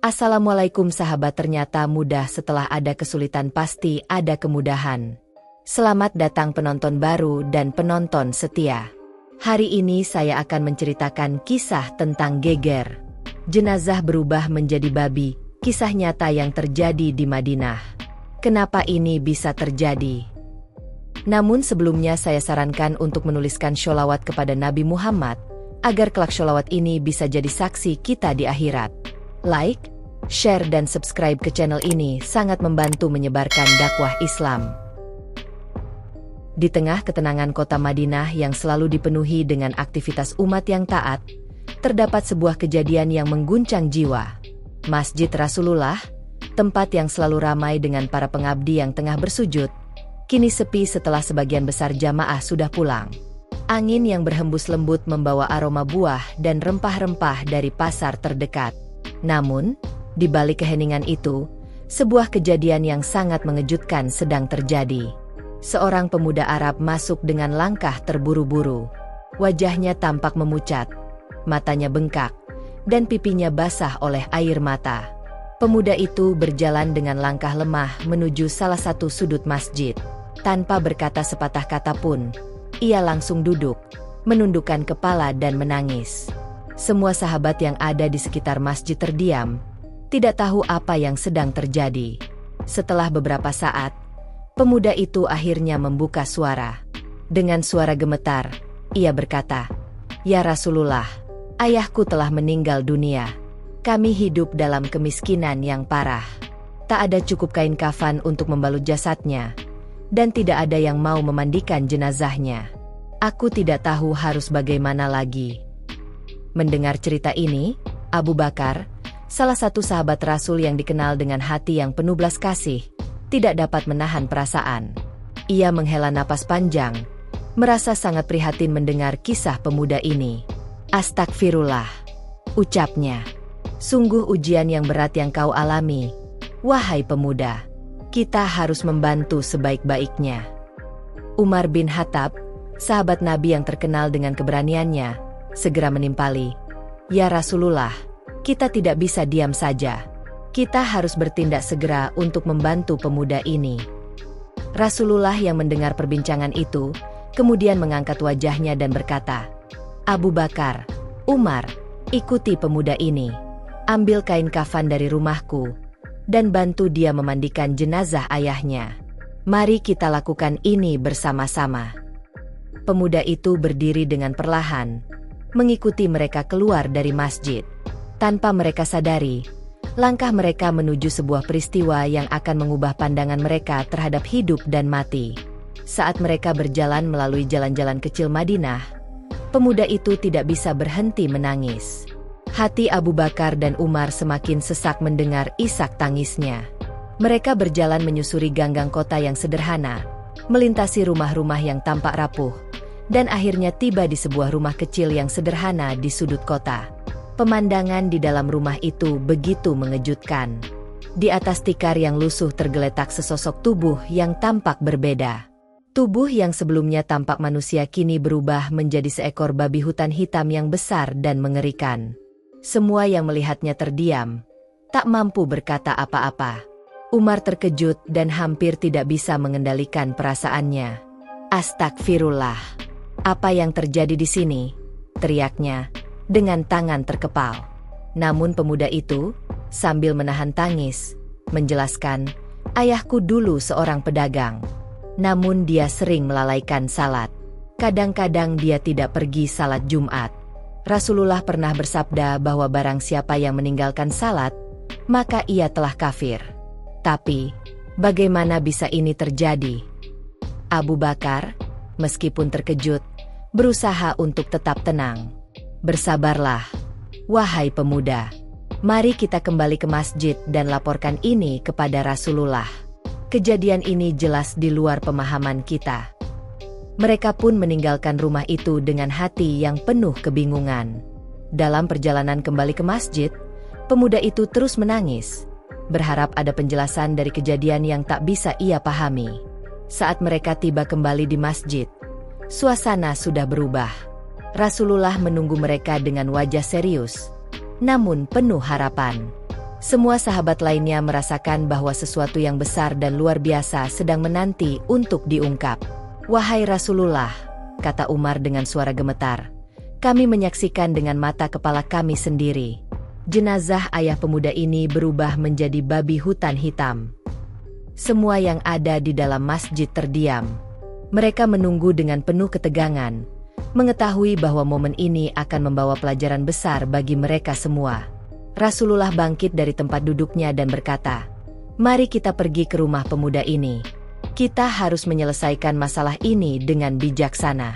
Assalamualaikum sahabat, ternyata mudah setelah ada kesulitan pasti ada kemudahan. Selamat datang penonton baru dan penonton setia. Hari ini saya akan menceritakan kisah tentang geger. Jenazah berubah menjadi babi, kisah nyata yang terjadi di Madinah. Kenapa ini bisa terjadi? Namun sebelumnya saya sarankan untuk menuliskan sholawat kepada Nabi Muhammad, agar kelak sholawat ini bisa jadi saksi kita di akhirat. Like, share dan subscribe ke channel ini sangat membantu menyebarkan dakwah Islam. Di tengah ketenangan kota Madinah yang selalu dipenuhi dengan aktivitas umat yang taat, terdapat sebuah kejadian yang mengguncang jiwa. Masjid Rasulullah, tempat yang selalu ramai dengan para pengabdi yang tengah bersujud, kini sepi setelah sebagian besar jamaah sudah pulang. Angin yang berhembus lembut membawa aroma buah dan rempah-rempah dari pasar terdekat. Namun, di balik keheningan itu, sebuah kejadian yang sangat mengejutkan sedang terjadi. Seorang pemuda Arab masuk dengan langkah terburu-buru. Wajahnya tampak memucat, matanya bengkak, dan pipinya basah oleh air mata. Pemuda itu berjalan dengan langkah lemah menuju salah satu sudut masjid. Tanpa berkata sepatah kata pun, ia langsung duduk, menundukkan kepala dan menangis. Semua sahabat yang ada di sekitar masjid terdiam, tidak tahu apa yang sedang terjadi. Setelah beberapa saat, pemuda itu akhirnya membuka suara. Dengan suara gemetar, ia berkata, "Ya Rasulullah, ayahku telah meninggal dunia. Kami hidup dalam kemiskinan yang parah. Tak ada cukup kain kafan untuk membalut jasadnya, dan tidak ada yang mau memandikan jenazahnya. Aku tidak tahu harus bagaimana lagi." Mendengar cerita ini, Abu Bakar, salah satu sahabat Rasul yang dikenal dengan hati yang penuh belas kasih, tidak dapat menahan perasaan. Ia menghela napas panjang, merasa sangat prihatin mendengar kisah pemuda ini. "Astagfirullah," ucapnya. "Sungguh ujian yang berat yang kau alami, wahai pemuda. Kita harus membantu sebaik-baiknya." Umar bin Khattab, sahabat Nabi yang terkenal dengan keberaniannya, segera menimpali, "Ya Rasulullah, kita tidak bisa diam saja. Kita harus bertindak segera untuk membantu pemuda ini." Rasulullah yang mendengar perbincangan itu, kemudian mengangkat wajahnya dan berkata, "Abu Bakar, Umar, ikuti pemuda ini. Ambil kain kafan dari rumahku, dan bantu dia memandikan jenazah ayahnya. Mari kita lakukan ini bersama-sama." Pemuda itu berdiri dengan perlahan, mengikuti mereka keluar dari masjid. Tanpa mereka sadari, langkah mereka menuju sebuah peristiwa yang akan mengubah pandangan mereka terhadap hidup dan mati. Saat mereka berjalan melalui jalan-jalan kecil Madinah, pemuda itu tidak bisa berhenti menangis. Hati Abu Bakar dan Umar semakin sesak mendengar isak tangisnya. Mereka berjalan menyusuri gang-gang kota yang sederhana, melintasi rumah-rumah yang tampak rapuh, dan akhirnya tiba di sebuah rumah kecil yang sederhana di sudut kota. Pemandangan di dalam rumah itu begitu mengejutkan. Di atas tikar yang lusuh tergeletak sesosok tubuh yang tampak berbeda. Tubuh yang sebelumnya tampak manusia kini berubah menjadi seekor babi hutan hitam yang besar dan mengerikan. Semua yang melihatnya terdiam, tak mampu berkata apa-apa. Umar terkejut dan hampir tidak bisa mengendalikan perasaannya. "Astagfirullah. Apa yang terjadi di sini?" teriaknya dengan tangan terkepal. Namun pemuda itu, sambil menahan tangis, menjelaskan, "Ayahku dulu seorang pedagang. Namun dia sering melalaikan salat. Kadang-kadang dia tidak pergi salat Jumat. Rasulullah pernah bersabda bahwa barang siapa yang meninggalkan salat, maka ia telah kafir. Tapi, bagaimana bisa ini terjadi?" Abu Bakar, meskipun terkejut, berusaha untuk tetap tenang. "Bersabarlah, wahai pemuda. Mari kita kembali ke masjid dan laporkan ini kepada Rasulullah. Kejadian ini jelas di luar pemahaman kita." Mereka pun meninggalkan rumah itu dengan hati yang penuh kebingungan. Dalam perjalanan kembali ke masjid, pemuda itu terus menangis, berharap ada penjelasan dari kejadian yang tak bisa ia pahami. Saat mereka tiba kembali di masjid, suasana sudah berubah. Rasulullah menunggu mereka dengan wajah serius, namun penuh harapan. Semua sahabat lainnya merasakan bahwa sesuatu yang besar dan luar biasa sedang menanti untuk diungkap. "Wahai Rasulullah," kata Umar dengan suara gemetar, "kami menyaksikan dengan mata kepala kami sendiri. Jenazah ayah pemuda ini berubah menjadi babi hutan hitam." Semua yang ada di dalam masjid terdiam. Mereka menunggu dengan penuh ketegangan, mengetahui bahwa momen ini akan membawa pelajaran besar bagi mereka semua. Rasulullah bangkit dari tempat duduknya dan berkata, "Mari kita pergi ke rumah pemuda ini. Kita harus menyelesaikan masalah ini dengan bijaksana."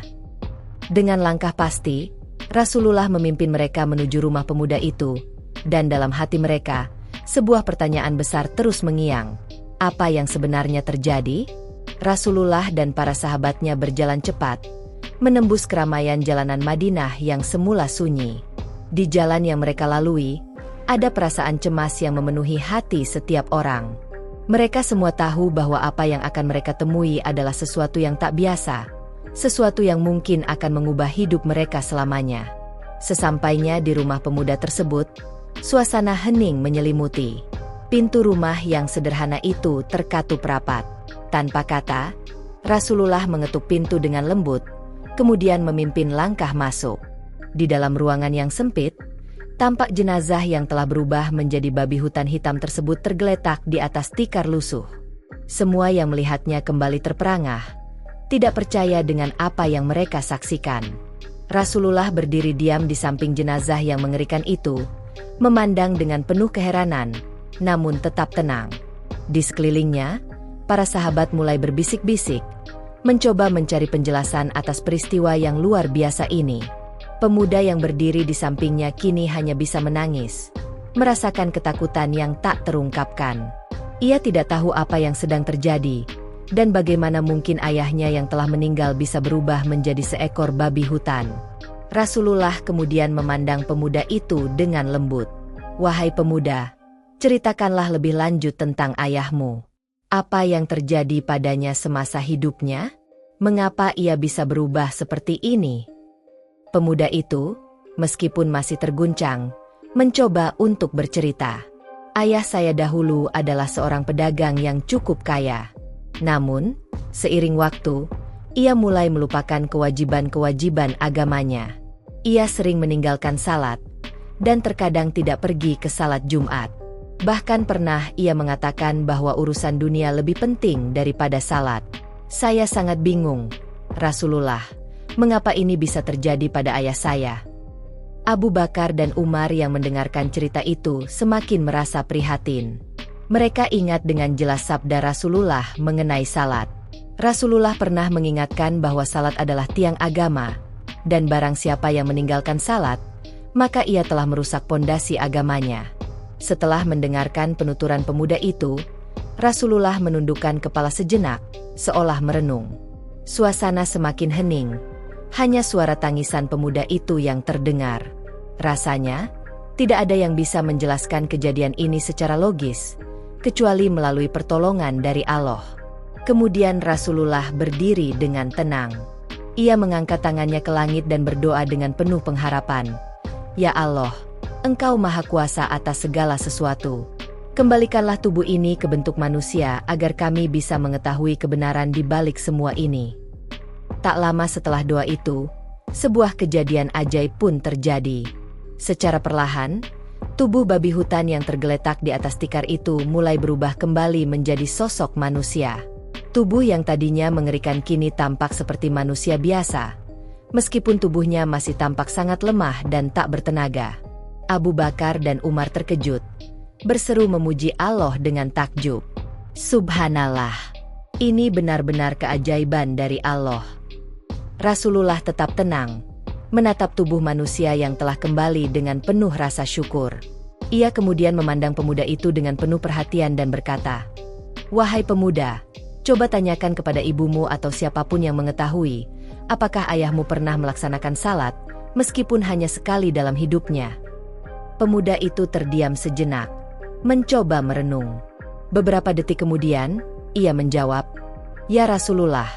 Dengan langkah pasti, Rasulullah memimpin mereka menuju rumah pemuda itu, dan dalam hati mereka, sebuah pertanyaan besar terus mengiang. Apa yang sebenarnya terjadi? Rasulullah dan para sahabatnya berjalan cepat, menembus keramaian jalanan Madinah yang semula sunyi. Di jalan yang mereka lalui, ada perasaan cemas yang memenuhi hati setiap orang. Mereka semua tahu bahwa apa yang akan mereka temui adalah sesuatu yang tak biasa, sesuatu yang mungkin akan mengubah hidup mereka selamanya. Sesampainya di rumah pemuda tersebut, suasana hening menyelimuti. Pintu rumah yang sederhana itu terkatup rapat. Tanpa kata, Rasulullah mengetuk pintu dengan lembut, kemudian memimpin langkah masuk. Di dalam ruangan yang sempit, tampak jenazah yang telah berubah menjadi babi hutan hitam tersebut tergeletak di atas tikar lusuh. Semua yang melihatnya kembali terperangah, tidak percaya dengan apa yang mereka saksikan. Rasulullah berdiri diam di samping jenazah yang mengerikan itu, memandang dengan penuh keheranan, namun tetap tenang. Di sekelilingnya, para sahabat mulai berbisik-bisik, mencoba mencari penjelasan atas peristiwa yang luar biasa ini. Pemuda yang berdiri di sampingnya kini hanya bisa menangis, merasakan ketakutan yang tak terungkapkan. Ia tidak tahu apa yang sedang terjadi, dan bagaimana mungkin ayahnya yang telah meninggal bisa berubah menjadi seekor babi hutan. Rasulullah kemudian memandang pemuda itu dengan lembut. "Wahai pemuda, ceritakanlah lebih lanjut tentang ayahmu. Apa yang terjadi padanya semasa hidupnya? Mengapa ia bisa berubah seperti ini?" Pemuda itu, meskipun masih terguncang, mencoba untuk bercerita. "Ayah saya dahulu adalah seorang pedagang yang cukup kaya. Namun, seiring waktu, ia mulai melupakan kewajiban-kewajiban agamanya. Ia sering meninggalkan salat, dan terkadang tidak pergi ke salat Jumat. Bahkan pernah ia mengatakan bahwa urusan dunia lebih penting daripada salat. Saya sangat bingung, Rasulullah. Mengapa ini bisa terjadi pada ayah saya?" Abu Bakar dan Umar yang mendengarkan cerita itu semakin merasa prihatin. Mereka ingat dengan jelas sabda Rasulullah mengenai salat. Rasulullah pernah mengingatkan bahwa salat adalah tiang agama, dan barang siapa yang meninggalkan salat, maka ia telah merusak pondasi agamanya. Setelah mendengarkan penuturan pemuda itu, Rasulullah menundukkan kepala sejenak, seolah merenung. Suasana semakin hening. Hanya suara tangisan pemuda itu yang terdengar. Rasanya, tidak ada yang bisa menjelaskan kejadian ini secara logis, kecuali melalui pertolongan dari Allah. Kemudian Rasulullah berdiri dengan tenang. Ia mengangkat tangannya ke langit dan berdoa dengan penuh pengharapan. "Ya Allah, Engkau Maha Kuasa atas segala sesuatu. Kembalikanlah tubuh ini ke bentuk manusia agar kami bisa mengetahui kebenaran di balik semua ini." Tak lama setelah doa itu, sebuah kejadian ajaib pun terjadi. Secara perlahan, tubuh babi hutan yang tergeletak di atas tikar itu mulai berubah kembali menjadi sosok manusia. Tubuh yang tadinya mengerikan kini tampak seperti manusia biasa, meskipun tubuhnya masih tampak sangat lemah dan tak bertenaga. Abu Bakar dan Umar terkejut, berseru memuji Allah dengan takjub. "Subhanallah, ini benar-benar keajaiban dari Allah." Rasulullah tetap tenang, menatap tubuh manusia yang telah kembali dengan penuh rasa syukur. Ia kemudian memandang pemuda itu dengan penuh perhatian dan berkata, "Wahai pemuda, coba tanyakan kepada ibumu atau siapapun yang mengetahui, apakah ayahmu pernah melaksanakan salat, meskipun hanya sekali dalam hidupnya?" Pemuda itu terdiam sejenak, mencoba merenung. Beberapa detik kemudian, ia menjawab, "Ya Rasulullah,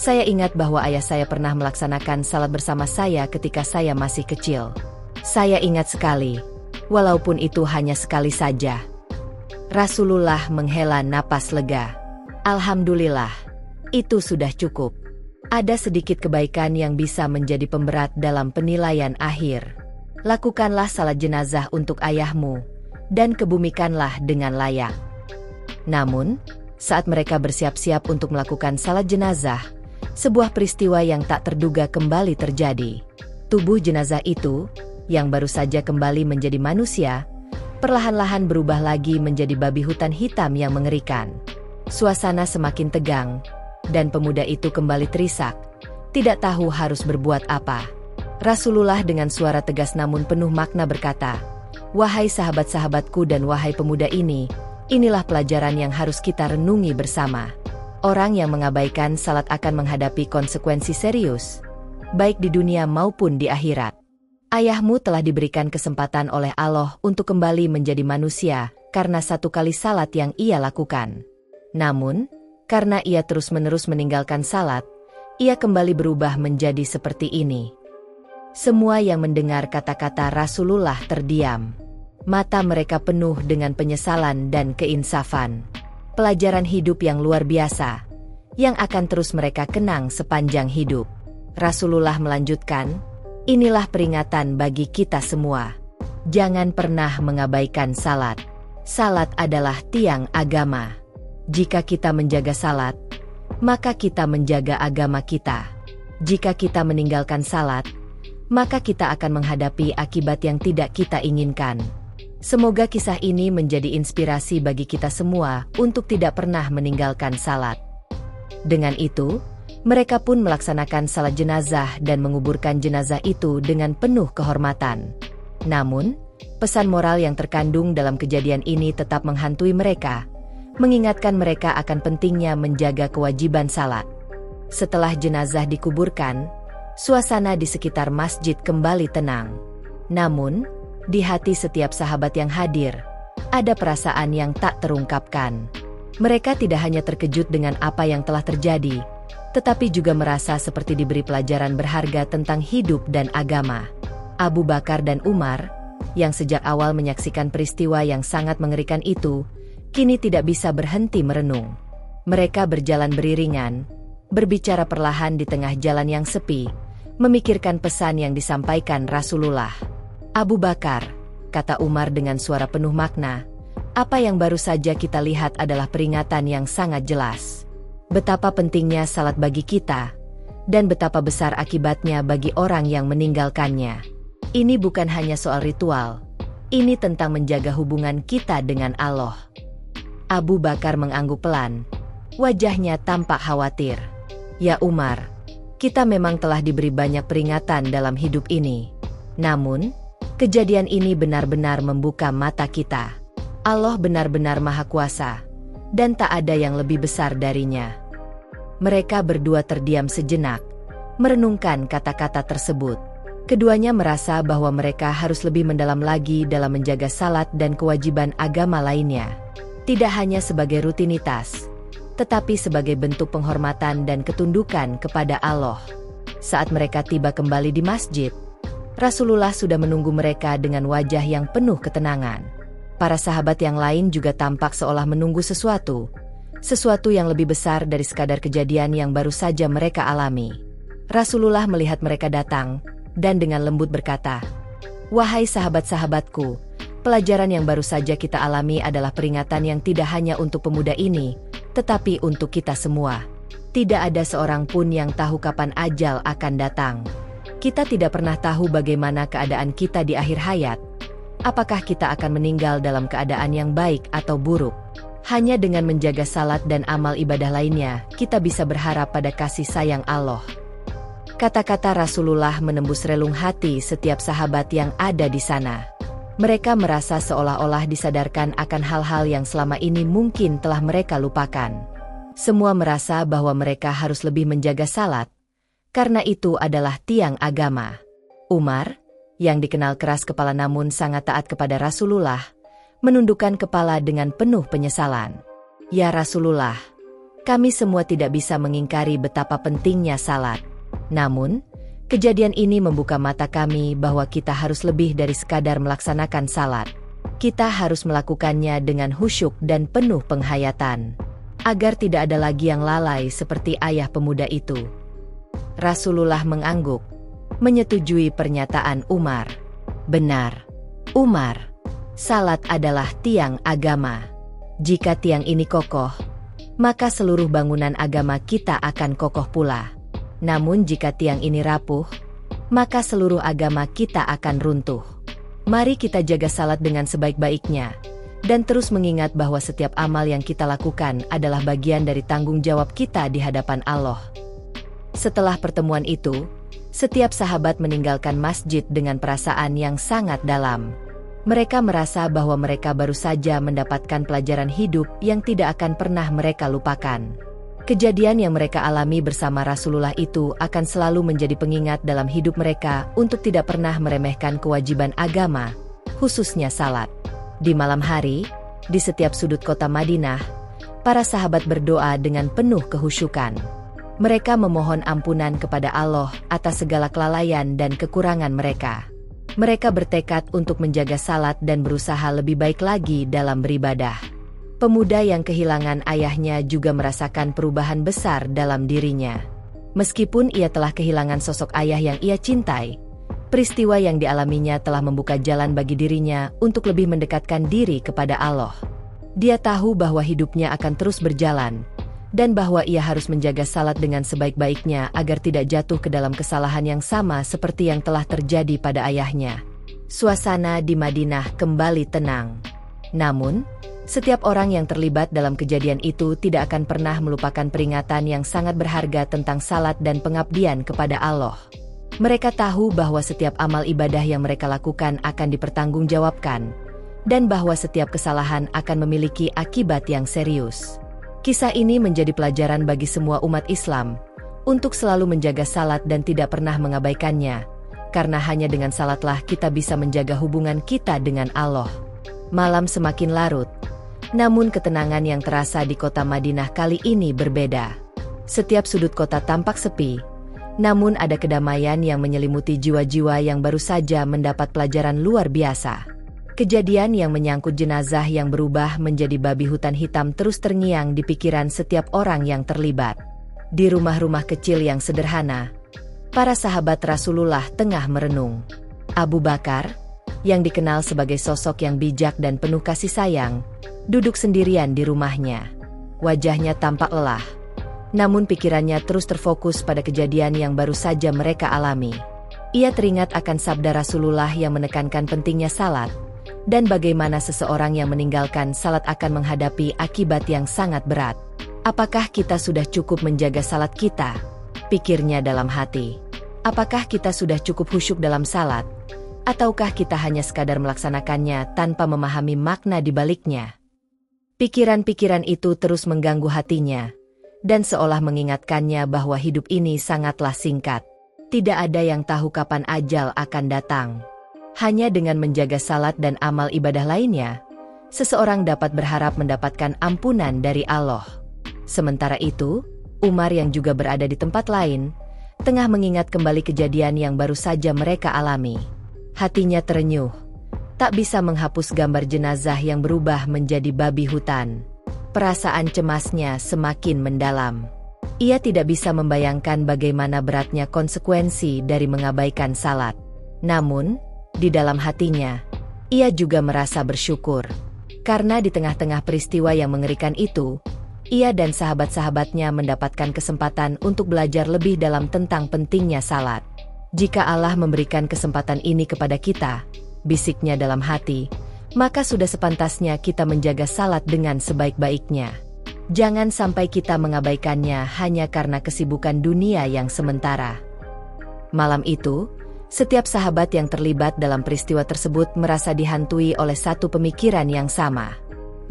saya ingat bahwa ayah saya pernah melaksanakan salat bersama saya ketika saya masih kecil. Saya ingat sekali, walaupun itu hanya sekali saja." Rasulullah menghela napas lega. Alhamdulillah, itu sudah cukup. Ada sedikit kebaikan yang bisa menjadi pemberat dalam penilaian akhir. Lakukanlah salat jenazah untuk ayahmu, dan kebumikanlah dengan layak. Namun, saat mereka bersiap-siap untuk melakukan salat jenazah, sebuah peristiwa yang tak terduga kembali terjadi. Tubuh jenazah itu, yang baru saja kembali menjadi manusia, perlahan-lahan berubah lagi menjadi babi hutan hitam yang mengerikan. Suasana semakin tegang, dan pemuda itu kembali terisak, tidak tahu harus berbuat apa. Rasulullah dengan suara tegas namun penuh makna berkata, "Wahai sahabat-sahabatku dan wahai pemuda ini, inilah pelajaran yang harus kita renungi bersama. Orang yang mengabaikan salat akan menghadapi konsekuensi serius, baik di dunia maupun di akhirat. Ayahmu telah diberikan kesempatan oleh Allah untuk kembali menjadi manusia karena satu kali salat yang ia lakukan. Namun, karena ia terus-menerus meninggalkan salat, ia kembali berubah menjadi seperti ini." Semua yang mendengar kata-kata Rasulullah terdiam. Mata mereka penuh dengan penyesalan dan keinsafan. Pelajaran hidup yang luar biasa, yang akan terus mereka kenang sepanjang hidup. Rasulullah melanjutkan, "Inilah peringatan bagi kita semua. Jangan pernah mengabaikan salat. Salat adalah tiang agama. Jika kita menjaga salat, maka kita menjaga agama kita. Jika kita meninggalkan salat, maka kita akan menghadapi akibat yang tidak kita inginkan." Semoga kisah ini menjadi inspirasi bagi kita semua untuk tidak pernah meninggalkan salat. Dengan itu, mereka pun melaksanakan salat jenazah dan menguburkan jenazah itu dengan penuh kehormatan. Namun, pesan moral yang terkandung dalam kejadian ini tetap menghantui mereka, mengingatkan mereka akan pentingnya menjaga kewajiban salat. Setelah jenazah dikuburkan, suasana di sekitar masjid kembali tenang. Namun, di hati setiap sahabat yang hadir, ada perasaan yang tak terungkapkan. Mereka tidak hanya terkejut dengan apa yang telah terjadi, tetapi juga merasa seperti diberi pelajaran berharga tentang hidup dan agama. Abu Bakar dan Umar, yang sejak awal menyaksikan peristiwa yang sangat mengerikan itu, kini tidak bisa berhenti merenung. Mereka berjalan beriringan, berbicara perlahan di tengah jalan yang sepi, memikirkan pesan yang disampaikan Rasulullah. "Abu Bakar," kata Umar dengan suara penuh makna, "apa yang baru saja kita lihat adalah peringatan yang sangat jelas. Betapa pentingnya salat bagi kita, dan betapa besar akibatnya bagi orang yang meninggalkannya. Ini bukan hanya soal ritual, ini tentang menjaga hubungan kita dengan Allah." Abu Bakar mengangguk pelan, wajahnya tampak khawatir. "Ya Umar, kita memang telah diberi banyak peringatan dalam hidup ini. Namun, kejadian ini benar-benar membuka mata kita. Allah benar-benar Maha Kuasa, dan tak ada yang lebih besar darinya." Mereka berdua terdiam sejenak, merenungkan kata-kata tersebut. Keduanya merasa bahwa mereka harus lebih mendalam lagi dalam menjaga salat dan kewajiban agama lainnya. Tidak hanya sebagai rutinitas, tetapi sebagai bentuk penghormatan dan ketundukan kepada Allah. Saat mereka tiba kembali di masjid, Rasulullah sudah menunggu mereka dengan wajah yang penuh ketenangan. Para sahabat yang lain juga tampak seolah menunggu sesuatu yang lebih besar dari sekadar kejadian yang baru saja mereka alami. Rasulullah melihat mereka datang, dan dengan lembut berkata, "Wahai sahabat-sahabatku, pelajaran yang baru saja kita alami adalah peringatan yang tidak hanya untuk pemuda ini, tetapi untuk kita semua. Tidak ada seorang pun yang tahu kapan ajal akan datang. Kita tidak pernah tahu bagaimana keadaan kita di akhir hayat. Apakah kita akan meninggal dalam keadaan yang baik atau buruk? Hanya dengan menjaga salat dan amal ibadah lainnya, kita bisa berharap pada kasih sayang Allah." Kata-kata Rasulullah menembus relung hati setiap sahabat yang ada di sana. Mereka merasa seolah-olah disadarkan akan hal-hal yang selama ini mungkin telah mereka lupakan. Semua merasa bahwa mereka harus lebih menjaga salat, karena itu adalah tiang agama. Umar, yang dikenal keras kepala namun sangat taat kepada Rasulullah, menundukkan kepala dengan penuh penyesalan. "Ya Rasulullah, kami semua tidak bisa mengingkari betapa pentingnya salat. Namun, kejadian ini membuka mata kami bahwa kita harus lebih dari sekadar melaksanakan salat. Kita harus melakukannya dengan khusyuk dan penuh penghayatan, agar tidak ada lagi yang lalai seperti ayah pemuda itu. Rasulullah mengangguk, menyetujui pernyataan Umar. Benar, Umar. Salat adalah tiang agama. Jika tiang ini kokoh, maka seluruh bangunan agama kita akan kokoh pula. Namun jika tiang ini rapuh, maka seluruh agama kita akan runtuh. Mari kita jaga salat dengan sebaik-baiknya, dan terus mengingat bahwa setiap amal yang kita lakukan adalah bagian dari tanggung jawab kita di hadapan Allah. Setelah pertemuan itu, setiap sahabat meninggalkan masjid dengan perasaan yang sangat dalam. Mereka merasa bahwa mereka baru saja mendapatkan pelajaran hidup yang tidak akan pernah mereka lupakan. Kejadian yang mereka alami bersama Rasulullah itu akan selalu menjadi pengingat dalam hidup mereka untuk tidak pernah meremehkan kewajiban agama, khususnya salat. Di malam hari, di setiap sudut kota Madinah, para sahabat berdoa dengan penuh kehusyukan. Mereka memohon ampunan kepada Allah atas segala kelalaian dan kekurangan mereka. Mereka bertekad untuk menjaga salat dan berusaha lebih baik lagi dalam beribadah. Pemuda yang kehilangan ayahnya juga merasakan perubahan besar dalam dirinya. Meskipun ia telah kehilangan sosok ayah yang ia cintai, peristiwa yang dialaminya telah membuka jalan bagi dirinya untuk lebih mendekatkan diri kepada Allah. Dia tahu bahwa hidupnya akan terus berjalan, dan bahwa ia harus menjaga salat dengan sebaik-baiknya agar tidak jatuh ke dalam kesalahan yang sama seperti yang telah terjadi pada ayahnya. Suasana di Madinah kembali tenang. Namun, setiap orang yang terlibat dalam kejadian itu tidak akan pernah melupakan peringatan yang sangat berharga tentang salat dan pengabdian kepada Allah. Mereka tahu bahwa setiap amal ibadah yang mereka lakukan akan dipertanggungjawabkan, dan bahwa setiap kesalahan akan memiliki akibat yang serius. Kisah ini menjadi pelajaran bagi semua umat Islam, untuk selalu menjaga salat dan tidak pernah mengabaikannya, karena hanya dengan salatlah kita bisa menjaga hubungan kita dengan Allah. Malam semakin larut, namun ketenangan yang terasa di kota Madinah kali ini berbeda. Setiap sudut kota tampak sepi, namun ada kedamaian yang menyelimuti jiwa-jiwa yang baru saja mendapat pelajaran luar biasa. Kejadian yang menyangkut jenazah yang berubah menjadi babi hutan hitam terus terngiang di pikiran setiap orang yang terlibat. Di rumah-rumah kecil yang sederhana, para sahabat Rasulullah tengah merenung. Abu Bakar, yang dikenal sebagai sosok yang bijak dan penuh kasih sayang, duduk sendirian di rumahnya. Wajahnya tampak lelah, namun pikirannya terus terfokus pada kejadian yang baru saja mereka alami. Ia teringat akan sabda Rasulullah yang menekankan pentingnya salat, dan bagaimana seseorang yang meninggalkan salat akan menghadapi akibat yang sangat berat. Apakah kita sudah cukup menjaga salat kita? Pikirnya dalam hati. Apakah kita sudah cukup khusyuk dalam salat? Ataukah kita hanya sekadar melaksanakannya tanpa memahami makna di baliknya? Pikiran-pikiran itu terus mengganggu hatinya, dan seolah mengingatkannya bahwa hidup ini sangatlah singkat. Tidak ada yang tahu kapan ajal akan datang. Hanya dengan menjaga salat dan amal ibadah lainnya, seseorang dapat berharap mendapatkan ampunan dari Allah. Sementara itu, Umar yang juga berada di tempat lain, tengah mengingat kembali kejadian yang baru saja mereka alami. Hatinya terenyuh, tak bisa menghapus gambar jenazah yang berubah menjadi babi hutan. Perasaan cemasnya semakin mendalam. Ia tidak bisa membayangkan bagaimana beratnya konsekuensi dari mengabaikan salat. Namun, di dalam hatinya, ia juga merasa bersyukur. Karena di tengah-tengah peristiwa yang mengerikan itu, ia dan sahabat-sahabatnya mendapatkan kesempatan untuk belajar lebih dalam tentang pentingnya salat. Jika Allah memberikan kesempatan ini kepada kita, bisiknya dalam hati, maka sudah sepantasnya kita menjaga salat dengan sebaik-baiknya. Jangan sampai kita mengabaikannya hanya karena kesibukan dunia yang sementara. Malam itu, setiap sahabat yang terlibat dalam peristiwa tersebut merasa dihantui oleh satu pemikiran yang sama.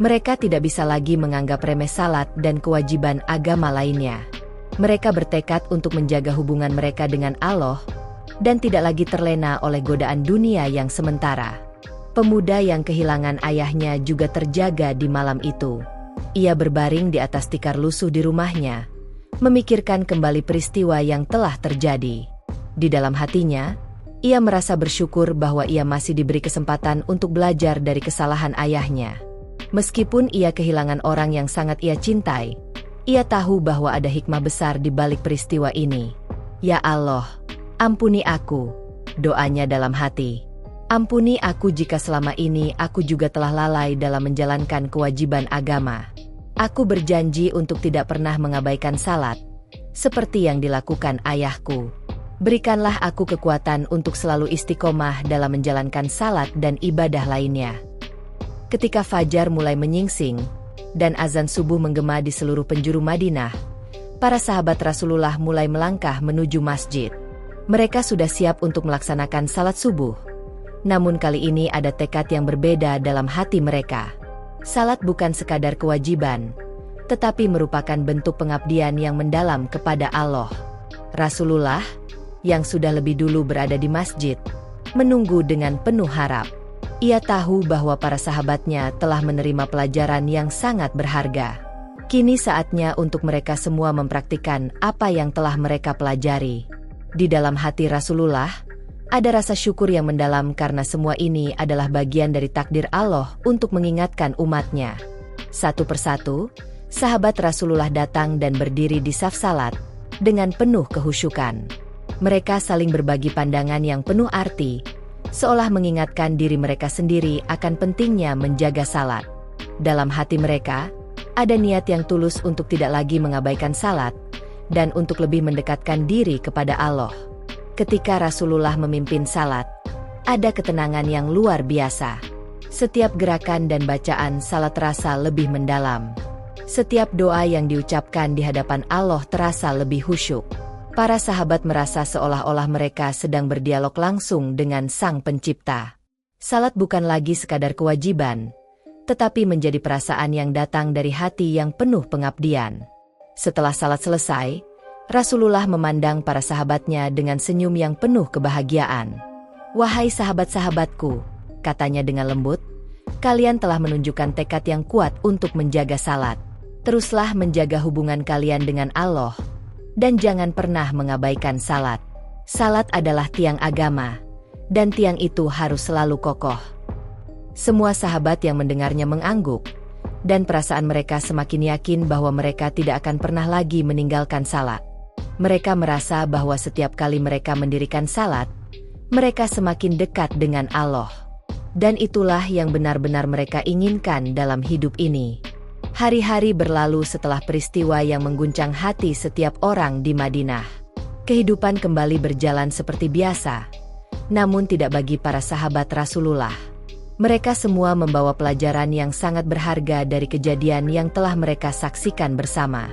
Mereka tidak bisa lagi menganggap remeh salat dan kewajiban agama lainnya. Mereka bertekad untuk menjaga hubungan mereka dengan Allah, dan tidak lagi terlena oleh godaan dunia yang sementara. Pemuda yang kehilangan ayahnya juga terjaga di malam itu. Ia berbaring di atas tikar lusuh di rumahnya, memikirkan kembali peristiwa yang telah terjadi. Di dalam hatinya, Ia merasa bersyukur bahwa ia masih diberi kesempatan untuk belajar dari kesalahan ayahnya. Meskipun ia kehilangan orang yang sangat ia cintai, ia tahu bahwa ada hikmah besar di balik peristiwa ini. Ya Allah, ampuni aku, doanya dalam hati. Ampuni aku jika selama ini aku juga telah lalai dalam menjalankan kewajiban agama. Aku berjanji untuk tidak pernah mengabaikan salat, seperti yang dilakukan ayahku. Berikanlah aku kekuatan untuk selalu istiqomah dalam menjalankan salat dan ibadah lainnya. Ketika fajar mulai menyingsing, dan azan subuh menggema di seluruh penjuru Madinah, para sahabat Rasulullah mulai melangkah menuju masjid. Mereka sudah siap untuk melaksanakan salat subuh. Namun kali ini ada tekad yang berbeda dalam hati mereka. Salat bukan sekadar kewajiban, tetapi merupakan bentuk pengabdian yang mendalam kepada Allah. Rasulullah, yang sudah lebih dulu berada di masjid, menunggu dengan penuh harap. Ia tahu bahwa para sahabatnya telah menerima pelajaran yang sangat berharga. Kini saatnya untuk mereka semua mempraktikkan apa yang telah mereka pelajari. Di dalam hati Rasulullah, ada rasa syukur yang mendalam karena semua ini adalah bagian dari takdir Allah untuk mengingatkan umatnya. Satu persatu, sahabat Rasulullah datang dan berdiri di saf salat dengan penuh kehusyukan. Mereka saling berbagi pandangan yang penuh arti, seolah mengingatkan diri mereka sendiri akan pentingnya menjaga salat. Dalam hati mereka, ada niat yang tulus untuk tidak lagi mengabaikan salat, dan untuk lebih mendekatkan diri kepada Allah. Ketika Rasulullah memimpin salat, ada ketenangan yang luar biasa. Setiap gerakan dan bacaan salat terasa lebih mendalam. Setiap doa yang diucapkan di hadapan Allah terasa lebih khusyuk. Para sahabat merasa seolah-olah mereka sedang berdialog langsung dengan Sang Pencipta. Salat bukan lagi sekadar kewajiban, tetapi menjadi perasaan yang datang dari hati yang penuh pengabdian. Setelah salat selesai, Rasulullah memandang para sahabatnya dengan senyum yang penuh kebahagiaan. "Wahai sahabat-sahabatku," katanya dengan lembut, "kalian telah menunjukkan tekad yang kuat untuk menjaga salat. Teruslah menjaga hubungan kalian dengan Allah, dan jangan pernah mengabaikan salat. Salat adalah tiang agama, dan tiang itu harus selalu kokoh." Semua sahabat yang mendengarnya mengangguk, dan perasaan mereka semakin yakin bahwa mereka tidak akan pernah lagi meninggalkan salat. Mereka merasa bahwa setiap kali mereka mendirikan salat, mereka semakin dekat dengan Allah. Dan itulah yang benar-benar mereka inginkan dalam hidup ini. Hari-hari berlalu setelah peristiwa yang mengguncang hati setiap orang di Madinah. Kehidupan kembali berjalan seperti biasa, namun tidak bagi para sahabat Rasulullah. Mereka semua membawa pelajaran yang sangat berharga dari kejadian yang telah mereka saksikan bersama.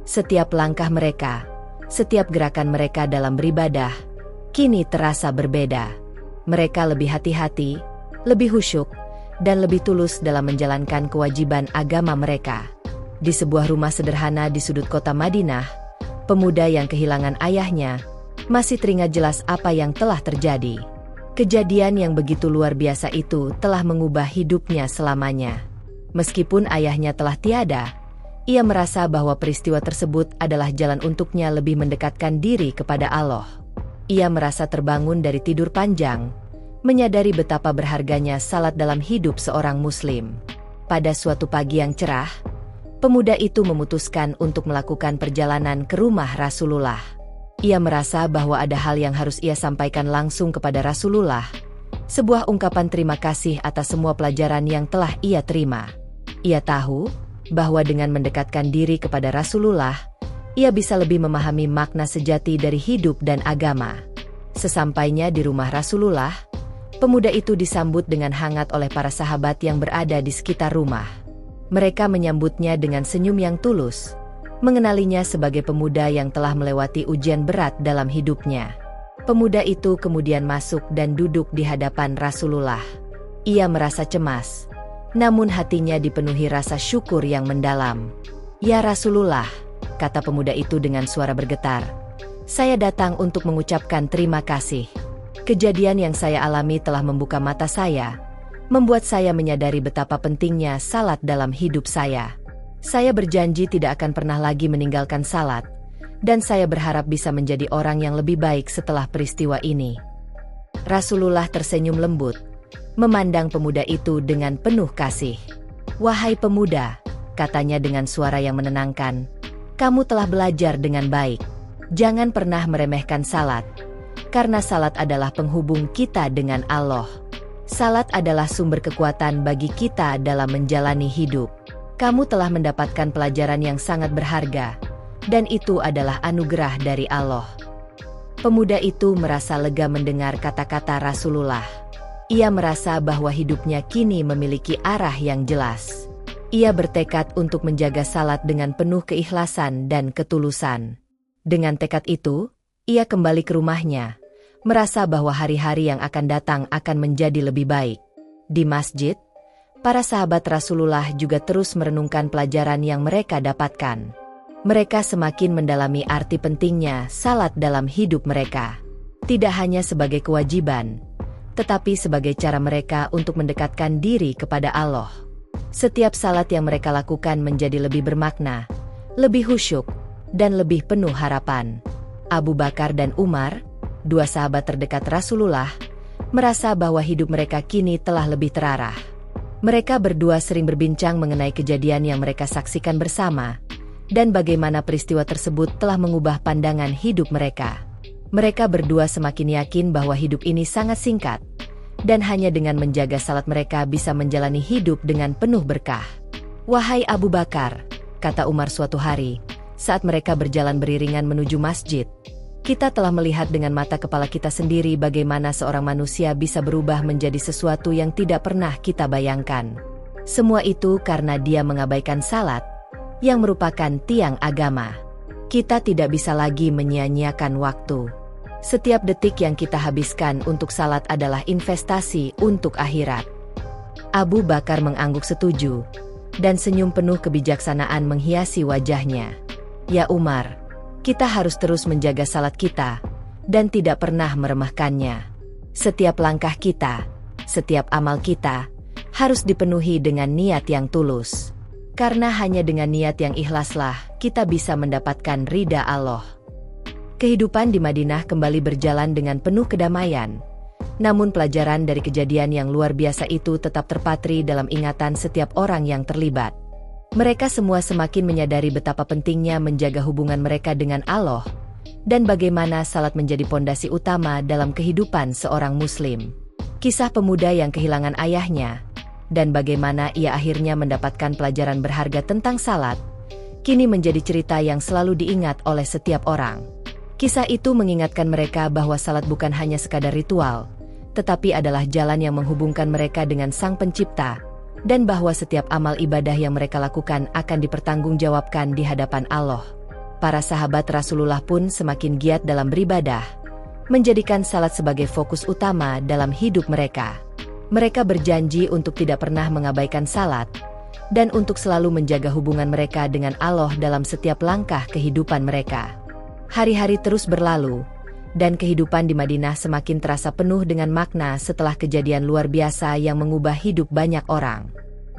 Setiap langkah mereka, setiap gerakan mereka dalam beribadah, kini terasa berbeda. Mereka lebih hati-hati, lebih khusyuk, dan lebih tulus dalam menjalankan kewajiban agama mereka. Di sebuah rumah sederhana di sudut kota Madinah, pemuda yang kehilangan ayahnya masih teringat jelas apa yang telah terjadi. Kejadian yang begitu luar biasa itu telah mengubah hidupnya selamanya. Meskipun ayahnya telah tiada, ia merasa bahwa peristiwa tersebut adalah jalan untuknya lebih mendekatkan diri kepada Allah. Ia merasa terbangun dari tidur panjang, menyadari betapa berharganya salat dalam hidup seorang muslim. Pada suatu pagi yang cerah, pemuda itu memutuskan untuk melakukan perjalanan ke rumah Rasulullah. Ia merasa bahwa ada hal yang harus ia sampaikan langsung kepada Rasulullah, sebuah ungkapan terima kasih atas semua pelajaran yang telah ia terima. Ia tahu bahwa dengan mendekatkan diri kepada Rasulullah, ia bisa lebih memahami makna sejati dari hidup dan agama. Sesampainya di rumah Rasulullah, pemuda itu disambut dengan hangat oleh para sahabat yang berada di sekitar rumah. Mereka menyambutnya dengan senyum yang tulus, mengenalinya sebagai pemuda yang telah melewati ujian berat dalam hidupnya. Pemuda itu kemudian masuk dan duduk di hadapan Rasulullah. Ia merasa cemas, namun hatinya dipenuhi rasa syukur yang mendalam. "Ya Rasulullah," kata pemuda itu dengan suara bergetar, "saya datang untuk mengucapkan terima kasih. Kejadian yang saya alami telah membuka mata saya, membuat saya menyadari betapa pentingnya salat dalam hidup saya. Saya berjanji tidak akan pernah lagi meninggalkan salat, dan saya berharap bisa menjadi orang yang lebih baik setelah peristiwa ini." Rasulullah tersenyum lembut, memandang pemuda itu dengan penuh kasih. "Wahai pemuda," katanya dengan suara yang menenangkan, "kamu telah belajar dengan baik. Jangan pernah meremehkan salat, karena salat adalah penghubung kita dengan Allah. Salat adalah sumber kekuatan bagi kita dalam menjalani hidup. Kamu telah mendapatkan pelajaran yang sangat berharga, dan itu adalah anugerah dari Allah." Pemuda itu merasa lega mendengar kata-kata Rasulullah. Ia merasa bahwa hidupnya kini memiliki arah yang jelas. Ia bertekad untuk menjaga salat dengan penuh keikhlasan dan ketulusan. Dengan tekad itu, ia kembali ke rumahnya, merasa bahwa hari-hari yang akan datang akan menjadi lebih baik. Di masjid, para sahabat Rasulullah juga terus merenungkan pelajaran yang mereka dapatkan. Mereka semakin mendalami arti pentingnya salat dalam hidup mereka. Tidak hanya sebagai kewajiban, tetapi sebagai cara mereka untuk mendekatkan diri kepada Allah. Setiap salat yang mereka lakukan menjadi lebih bermakna, lebih khusyuk, dan lebih penuh harapan. Abu Bakar dan Umar, dua sahabat terdekat Rasulullah, merasa bahwa hidup mereka kini telah lebih terarah. Mereka berdua sering berbincang mengenai kejadian yang mereka saksikan bersama, dan bagaimana peristiwa tersebut telah mengubah pandangan hidup mereka. Mereka berdua semakin yakin bahwa hidup ini sangat singkat, dan hanya dengan menjaga salat mereka bisa menjalani hidup dengan penuh berkah. "Wahai Abu Bakar," kata Umar suatu hari, saat mereka berjalan beriringan menuju masjid, "kita telah melihat dengan mata kepala kita sendiri bagaimana seorang manusia bisa berubah menjadi sesuatu yang tidak pernah kita bayangkan. Semua itu karena dia mengabaikan salat, yang merupakan tiang agama. Kita tidak bisa lagi menyia-nyiakan waktu. Setiap detik yang kita habiskan untuk salat adalah investasi untuk akhirat." Abu Bakar mengangguk setuju, dan senyum penuh kebijaksanaan menghiasi wajahnya. "Ya Umar, kita harus terus menjaga salat kita, dan tidak pernah meremehkannya. Setiap langkah kita, setiap amal kita, harus dipenuhi dengan niat yang tulus. Karena hanya dengan niat yang ikhlaslah kita bisa mendapatkan ridha Allah." Kehidupan di Madinah kembali berjalan dengan penuh kedamaian. Namun pelajaran dari kejadian yang luar biasa itu tetap terpatri dalam ingatan setiap orang yang terlibat. Mereka semua semakin menyadari betapa pentingnya menjaga hubungan mereka dengan Allah, dan bagaimana salat menjadi pondasi utama dalam kehidupan seorang muslim. Kisah pemuda yang kehilangan ayahnya, dan bagaimana ia akhirnya mendapatkan pelajaran berharga tentang salat, kini menjadi cerita yang selalu diingat oleh setiap orang. Kisah itu mengingatkan mereka bahwa salat bukan hanya sekadar ritual, tetapi adalah jalan yang menghubungkan mereka dengan Sang Pencipta, dan bahwa setiap amal ibadah yang mereka lakukan akan dipertanggungjawabkan di hadapan Allah. Para sahabat Rasulullah pun semakin giat dalam beribadah, menjadikan salat sebagai fokus utama dalam hidup mereka. Mereka berjanji untuk tidak pernah mengabaikan salat, dan untuk selalu menjaga hubungan mereka dengan Allah dalam setiap langkah kehidupan mereka. Hari-hari terus berlalu, dan kehidupan di Madinah semakin terasa penuh dengan makna setelah kejadian luar biasa yang mengubah hidup banyak orang.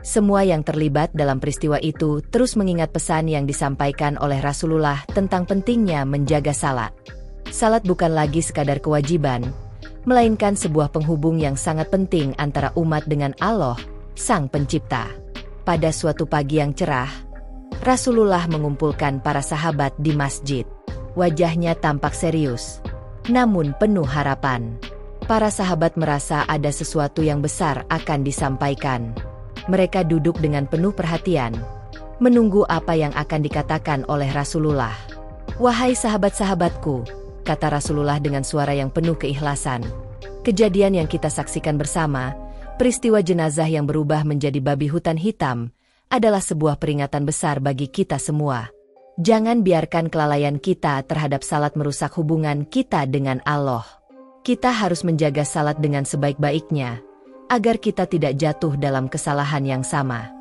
Semua yang terlibat dalam peristiwa itu terus mengingat pesan yang disampaikan oleh Rasulullah tentang pentingnya menjaga salat. Salat bukan lagi sekadar kewajiban, melainkan sebuah penghubung yang sangat penting antara umat dengan Allah, Sang Pencipta. Pada suatu pagi yang cerah, Rasulullah mengumpulkan para sahabat di masjid. Wajahnya tampak serius, namun penuh harapan. Para sahabat merasa ada sesuatu yang besar akan disampaikan. Mereka duduk dengan penuh perhatian, menunggu apa yang akan dikatakan oleh Rasulullah. "Wahai sahabat-sahabatku," kata Rasulullah dengan suara yang penuh keikhlasan, "kejadian yang kita saksikan bersama, peristiwa jenazah yang berubah menjadi babi hutan hitam, adalah sebuah peringatan besar bagi kita semua. Jangan biarkan kelalaian kita terhadap salat merusak hubungan kita dengan Allah. Kita harus menjaga salat dengan sebaik-baiknya, agar kita tidak jatuh dalam kesalahan yang sama."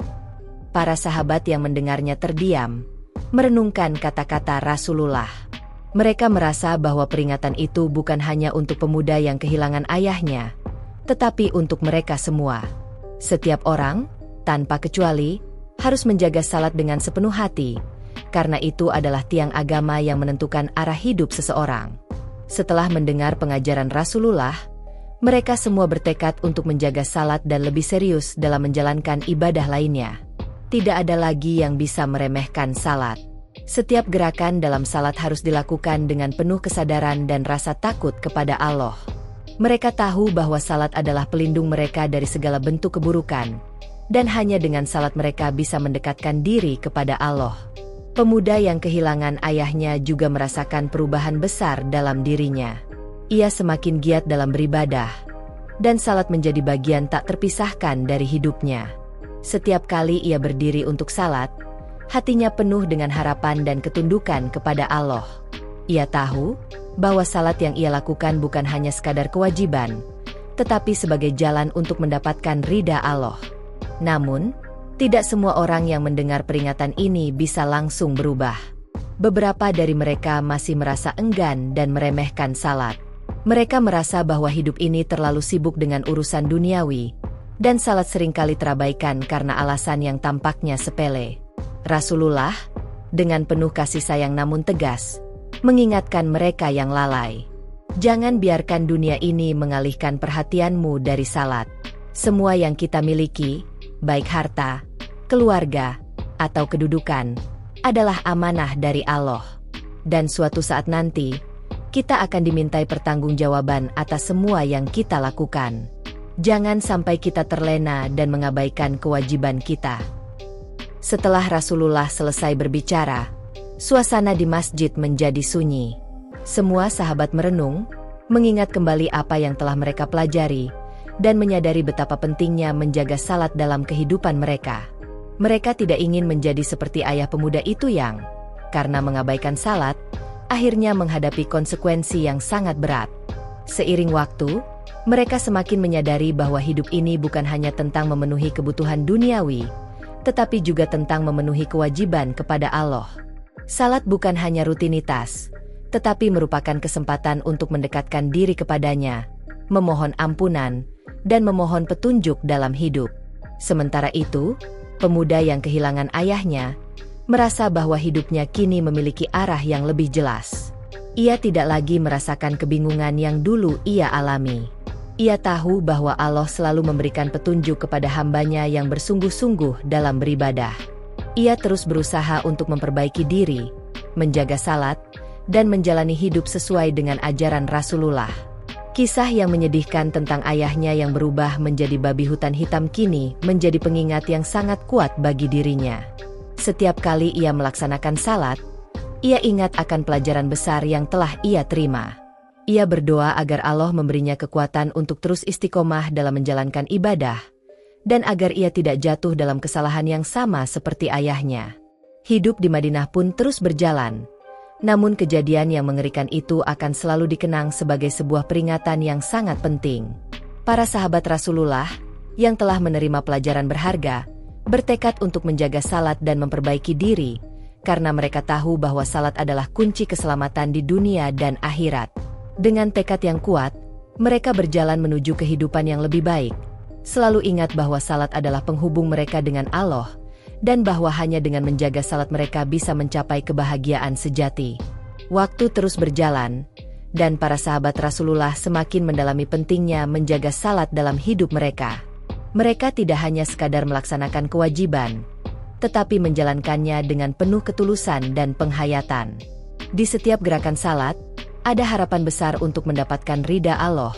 Para sahabat yang mendengarnya terdiam, merenungkan kata-kata Rasulullah. Mereka merasa bahwa peringatan itu bukan hanya untuk pemuda yang kehilangan ayahnya, tetapi untuk mereka semua. Setiap orang, tanpa kecuali, harus menjaga salat dengan sepenuh hati, karena itu adalah tiang agama yang menentukan arah hidup seseorang. Setelah mendengar pengajaran Rasulullah, Mereka semua bertekad untuk menjaga salat dan lebih serius dalam menjalankan ibadah lainnya. Tidak ada lagi yang bisa meremehkan salat. Setiap gerakan dalam salat harus dilakukan dengan penuh kesadaran dan rasa takut kepada Allah. Mereka tahu bahwa salat adalah pelindung mereka dari segala bentuk keburukan, dan hanya dengan salat mereka bisa mendekatkan diri kepada Allah. Pemuda yang kehilangan ayahnya juga merasakan perubahan besar dalam dirinya. Ia semakin giat dalam beribadah, dan salat menjadi bagian tak terpisahkan dari hidupnya. Setiap kali ia berdiri untuk salat, hatinya penuh dengan harapan dan ketundukan kepada Allah. Ia tahu bahwa salat yang ia lakukan bukan hanya sekadar kewajiban, tetapi sebagai jalan untuk mendapatkan ridha Allah. Namun, tidak semua orang yang mendengar peringatan ini bisa langsung berubah. Beberapa dari mereka masih merasa enggan dan meremehkan salat. Mereka merasa bahwa hidup ini terlalu sibuk dengan urusan duniawi, dan salat seringkali terabaikan karena alasan yang tampaknya sepele. Rasulullah, dengan penuh kasih sayang namun tegas, mengingatkan mereka yang lalai. Jangan biarkan dunia ini mengalihkan perhatianmu dari salat. Semua yang kita miliki, baik harta, keluarga, atau kedudukan, adalah amanah dari Allah. Dan suatu saat nanti, kita akan dimintai pertanggungjawaban atas semua yang kita lakukan. Jangan sampai kita terlena dan mengabaikan kewajiban kita. Setelah Rasulullah selesai berbicara, suasana di masjid menjadi sunyi. Semua sahabat merenung, mengingat kembali apa yang telah mereka pelajari, dan menyadari betapa pentingnya menjaga salat dalam kehidupan mereka. Mereka tidak ingin menjadi seperti ayah pemuda itu yang, karena mengabaikan salat, akhirnya menghadapi konsekuensi yang sangat berat. Seiring waktu, mereka semakin menyadari bahwa hidup ini bukan hanya tentang memenuhi kebutuhan duniawi, tetapi juga tentang memenuhi kewajiban kepada Allah. Salat bukan hanya rutinitas, tetapi merupakan kesempatan untuk mendekatkan diri kepadanya, memohon ampunan, dan memohon petunjuk dalam hidup. Sementara itu, pemuda yang kehilangan ayahnya merasa bahwa hidupnya kini memiliki arah yang lebih jelas. Ia tidak lagi merasakan kebingungan yang dulu ia alami. Ia tahu bahwa Allah selalu memberikan petunjuk kepada hambanya yang bersungguh-sungguh dalam beribadah. Ia terus berusaha untuk memperbaiki diri, menjaga salat, dan menjalani hidup sesuai dengan ajaran Rasulullah. Kisah yang menyedihkan tentang ayahnya yang berubah menjadi babi hutan hitam kini menjadi pengingat yang sangat kuat bagi dirinya. Setiap kali ia melaksanakan salat, ia ingat akan pelajaran besar yang telah ia terima. Ia berdoa agar Allah memberinya kekuatan untuk terus istiqomah dalam menjalankan ibadah, dan agar ia tidak jatuh dalam kesalahan yang sama seperti ayahnya. Hidup di Madinah pun terus berjalan, namun kejadian yang mengerikan itu akan selalu dikenang sebagai sebuah peringatan yang sangat penting. Para sahabat Rasulullah, yang telah menerima pelajaran berharga, bertekad untuk menjaga salat dan memperbaiki diri, karena mereka tahu bahwa salat adalah kunci keselamatan di dunia dan akhirat. Dengan tekad yang kuat, mereka berjalan menuju kehidupan yang lebih baik. Selalu ingat bahwa salat adalah penghubung mereka dengan Allah, dan bahwa hanya dengan menjaga salat mereka bisa mencapai kebahagiaan sejati. Waktu terus berjalan, dan para sahabat Rasulullah semakin mendalami pentingnya menjaga salat dalam hidup mereka. Mereka tidak hanya sekadar melaksanakan kewajiban, tetapi menjalankannya dengan penuh ketulusan dan penghayatan. Di setiap gerakan salat, ada harapan besar untuk mendapatkan ridha Allah,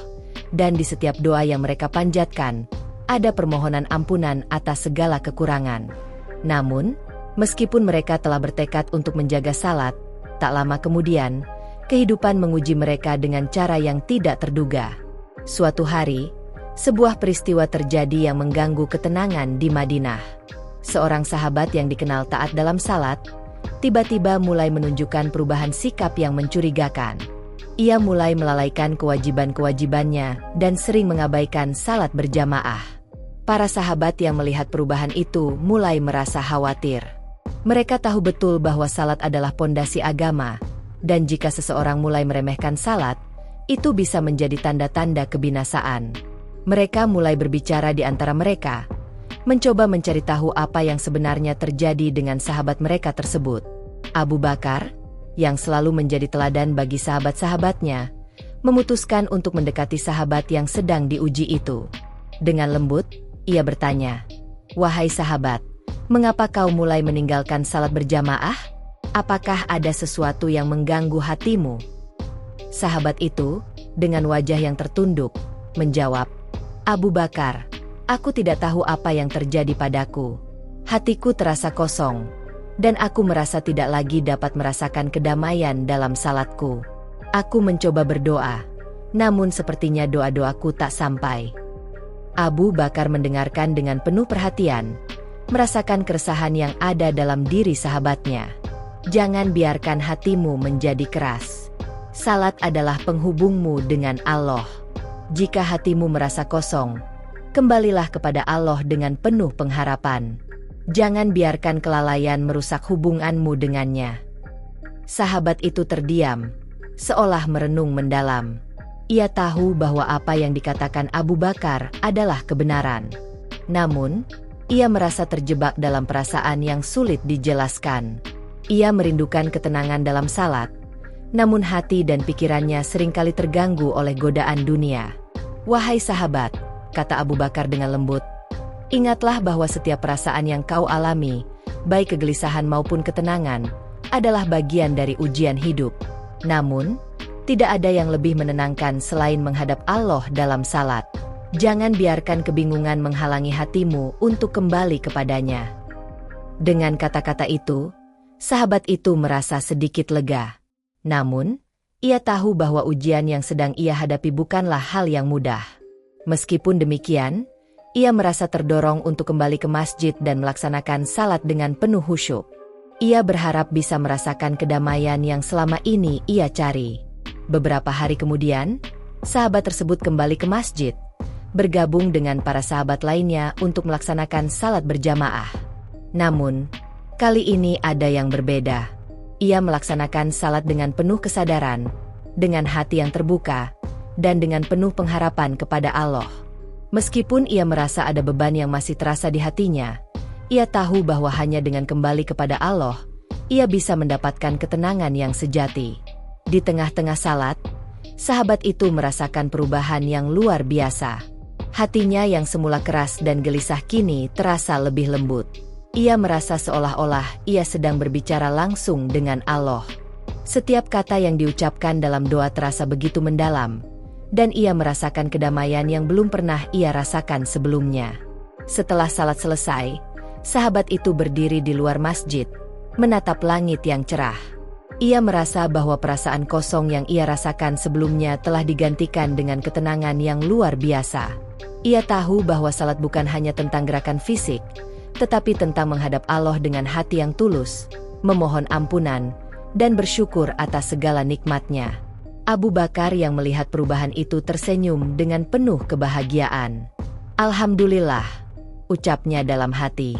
dan di setiap doa yang mereka panjatkan, ada permohonan ampunan atas segala kekurangan. Namun, meskipun mereka telah bertekad untuk menjaga salat, tak lama kemudian, kehidupan menguji mereka dengan cara yang tidak terduga. Suatu hari, sebuah peristiwa terjadi yang mengganggu ketenangan di Madinah. Seorang sahabat yang dikenal taat dalam salat, tiba-tiba mulai menunjukkan perubahan sikap yang mencurigakan. Ia mulai melalaikan kewajiban-kewajibannya dan sering mengabaikan salat berjamaah. Para sahabat yang melihat perubahan itu mulai merasa khawatir. Mereka tahu betul bahwa salat adalah pondasi agama, dan jika seseorang mulai meremehkan salat, itu bisa menjadi tanda-tanda kebinasaan. Mereka mulai berbicara di antara mereka, mencoba mencari tahu apa yang sebenarnya terjadi dengan sahabat mereka tersebut. Abu Bakar, yang selalu menjadi teladan bagi sahabat-sahabatnya, memutuskan untuk mendekati sahabat yang sedang diuji itu. Dengan lembut, ia bertanya, "Wahai sahabat, mengapa kau mulai meninggalkan salat berjamaah? Apakah ada sesuatu yang mengganggu hatimu?" Sahabat itu, dengan wajah yang tertunduk, menjawab, "Abu Bakar, aku tidak tahu apa yang terjadi padaku. Hatiku terasa kosong, dan aku merasa tidak lagi dapat merasakan kedamaian dalam salatku. Aku mencoba berdoa, namun sepertinya doa-doaku tak sampai." Abu Bakar mendengarkan dengan penuh perhatian, merasakan keresahan yang ada dalam diri sahabatnya. "Jangan biarkan hatimu menjadi keras. Salat adalah penghubungmu dengan Allah. Jika hatimu merasa kosong, kembalilah kepada Allah dengan penuh pengharapan. Jangan biarkan kelalaian merusak hubunganmu dengannya." Sahabat itu terdiam, seolah merenung mendalam. Ia tahu bahwa apa yang dikatakan Abu Bakar adalah kebenaran. Namun, ia merasa terjebak dalam perasaan yang sulit dijelaskan. Ia merindukan ketenangan dalam salat, namun hati dan pikirannya seringkali terganggu oleh godaan dunia. "Wahai sahabat," kata Abu Bakar dengan lembut, "ingatlah bahwa setiap perasaan yang kau alami, baik kegelisahan maupun ketenangan, adalah bagian dari ujian hidup. Namun, tidak ada yang lebih menenangkan selain menghadap Allah dalam salat. Jangan biarkan kebingungan menghalangi hatimu untuk kembali kepadanya." Dengan kata-kata itu, sahabat itu merasa sedikit lega. Namun, ia tahu bahwa ujian yang sedang ia hadapi bukanlah hal yang mudah. Meskipun demikian, ia merasa terdorong untuk kembali ke masjid dan melaksanakan salat dengan penuh khusyuk. Ia berharap bisa merasakan kedamaian yang selama ini ia cari. Beberapa hari kemudian, sahabat tersebut kembali ke masjid, bergabung dengan para sahabat lainnya untuk melaksanakan salat berjamaah. Namun, kali ini ada yang berbeda. Ia melaksanakan salat dengan penuh kesadaran, dengan hati yang terbuka, dan dengan penuh pengharapan kepada Allah. Meskipun ia merasa ada beban yang masih terasa di hatinya, ia tahu bahwa hanya dengan kembali kepada Allah, ia bisa mendapatkan ketenangan yang sejati. Di tengah-tengah salat, sahabat itu merasakan perubahan yang luar biasa. Hatinya yang semula keras dan gelisah kini terasa lebih lembut. Ia merasa seolah-olah ia sedang berbicara langsung dengan Allah. Setiap kata yang diucapkan dalam doa terasa begitu mendalam, dan ia merasakan kedamaian yang belum pernah ia rasakan sebelumnya. Setelah salat selesai, sahabat itu berdiri di luar masjid, menatap langit yang cerah. Ia merasa bahwa perasaan kosong yang ia rasakan sebelumnya telah digantikan dengan ketenangan yang luar biasa. Ia tahu bahwa salat bukan hanya tentang gerakan fisik, tetapi tentang menghadap Allah dengan hati yang tulus, memohon ampunan, dan bersyukur atas segala nikmatnya. Abu Bakar yang melihat perubahan itu tersenyum dengan penuh kebahagiaan. "Alhamdulillah," ucapnya dalam hati.